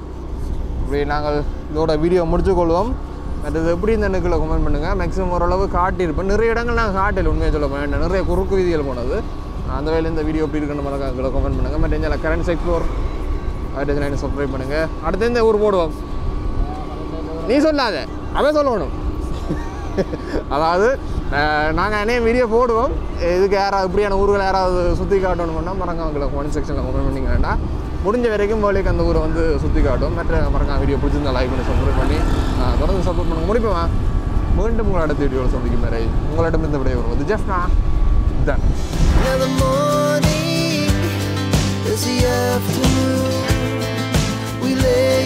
Speaker 2: இப்படி நாங்கள் இதோட வீடியோ முடிச்சுக்கொள்வோம். பட் இது எப்படி இந்த எண்ணுக்குள்ள கமெண்ட் பண்ணுங்கள். மேக்ஸிமம் ஓரளவு காட்டியிருப்பேன். நிறைய இடங்கள் நாங்கள் காட்டில் உண்மையாக சொல்ல வேண்டாம். நிறைய குறுக்கு வீதிகள் போனது. அந்த வேலையில் இந்த வீடியோ எப்படி இருக்குன்னு மறக்காம கமெண்ட் பண்ணுங்கள். பட் எங்களை கரண்ட் எக்ஸ்ப்ளோர் அதை சப்ஸ்கிரைப் பண்ணுங்கள். அடுத்து இந்த ஊர் போடுவோம். நீ சொல்லாத அவன் சொல்லணும். அதாவது நாங்கள் என்ன வீடியோ போடுவோம். இதுக்கு யாராவது இப்படியான ஊர்களை யாராவது சுற்றி காட்டணும்னா மறக்காம கமெண்ட் செக்ஷனில் கமெண்ட் பண்ணிங்க வேண்டாம். முடிஞ்ச வரைக்கும் வேலைக்கு அந்த ஊரை வந்து சுற்றி காட்டும். மற்ற மறக்காம வீடியோ பிடிச்சிருந்தா லைக் பண்ணி சப்ஸ்கிரைப் பண்ணி தொடர்ந்து சப்போர்ட் பண்ணுங்க. முடிப்போம். மீண்டும் உங்களை அடுத்த வீடியோவில் சந்திக்கும் வரை உங்களிடம் இந்த விடைய வருவது ஜெஃப்னா தான். We lay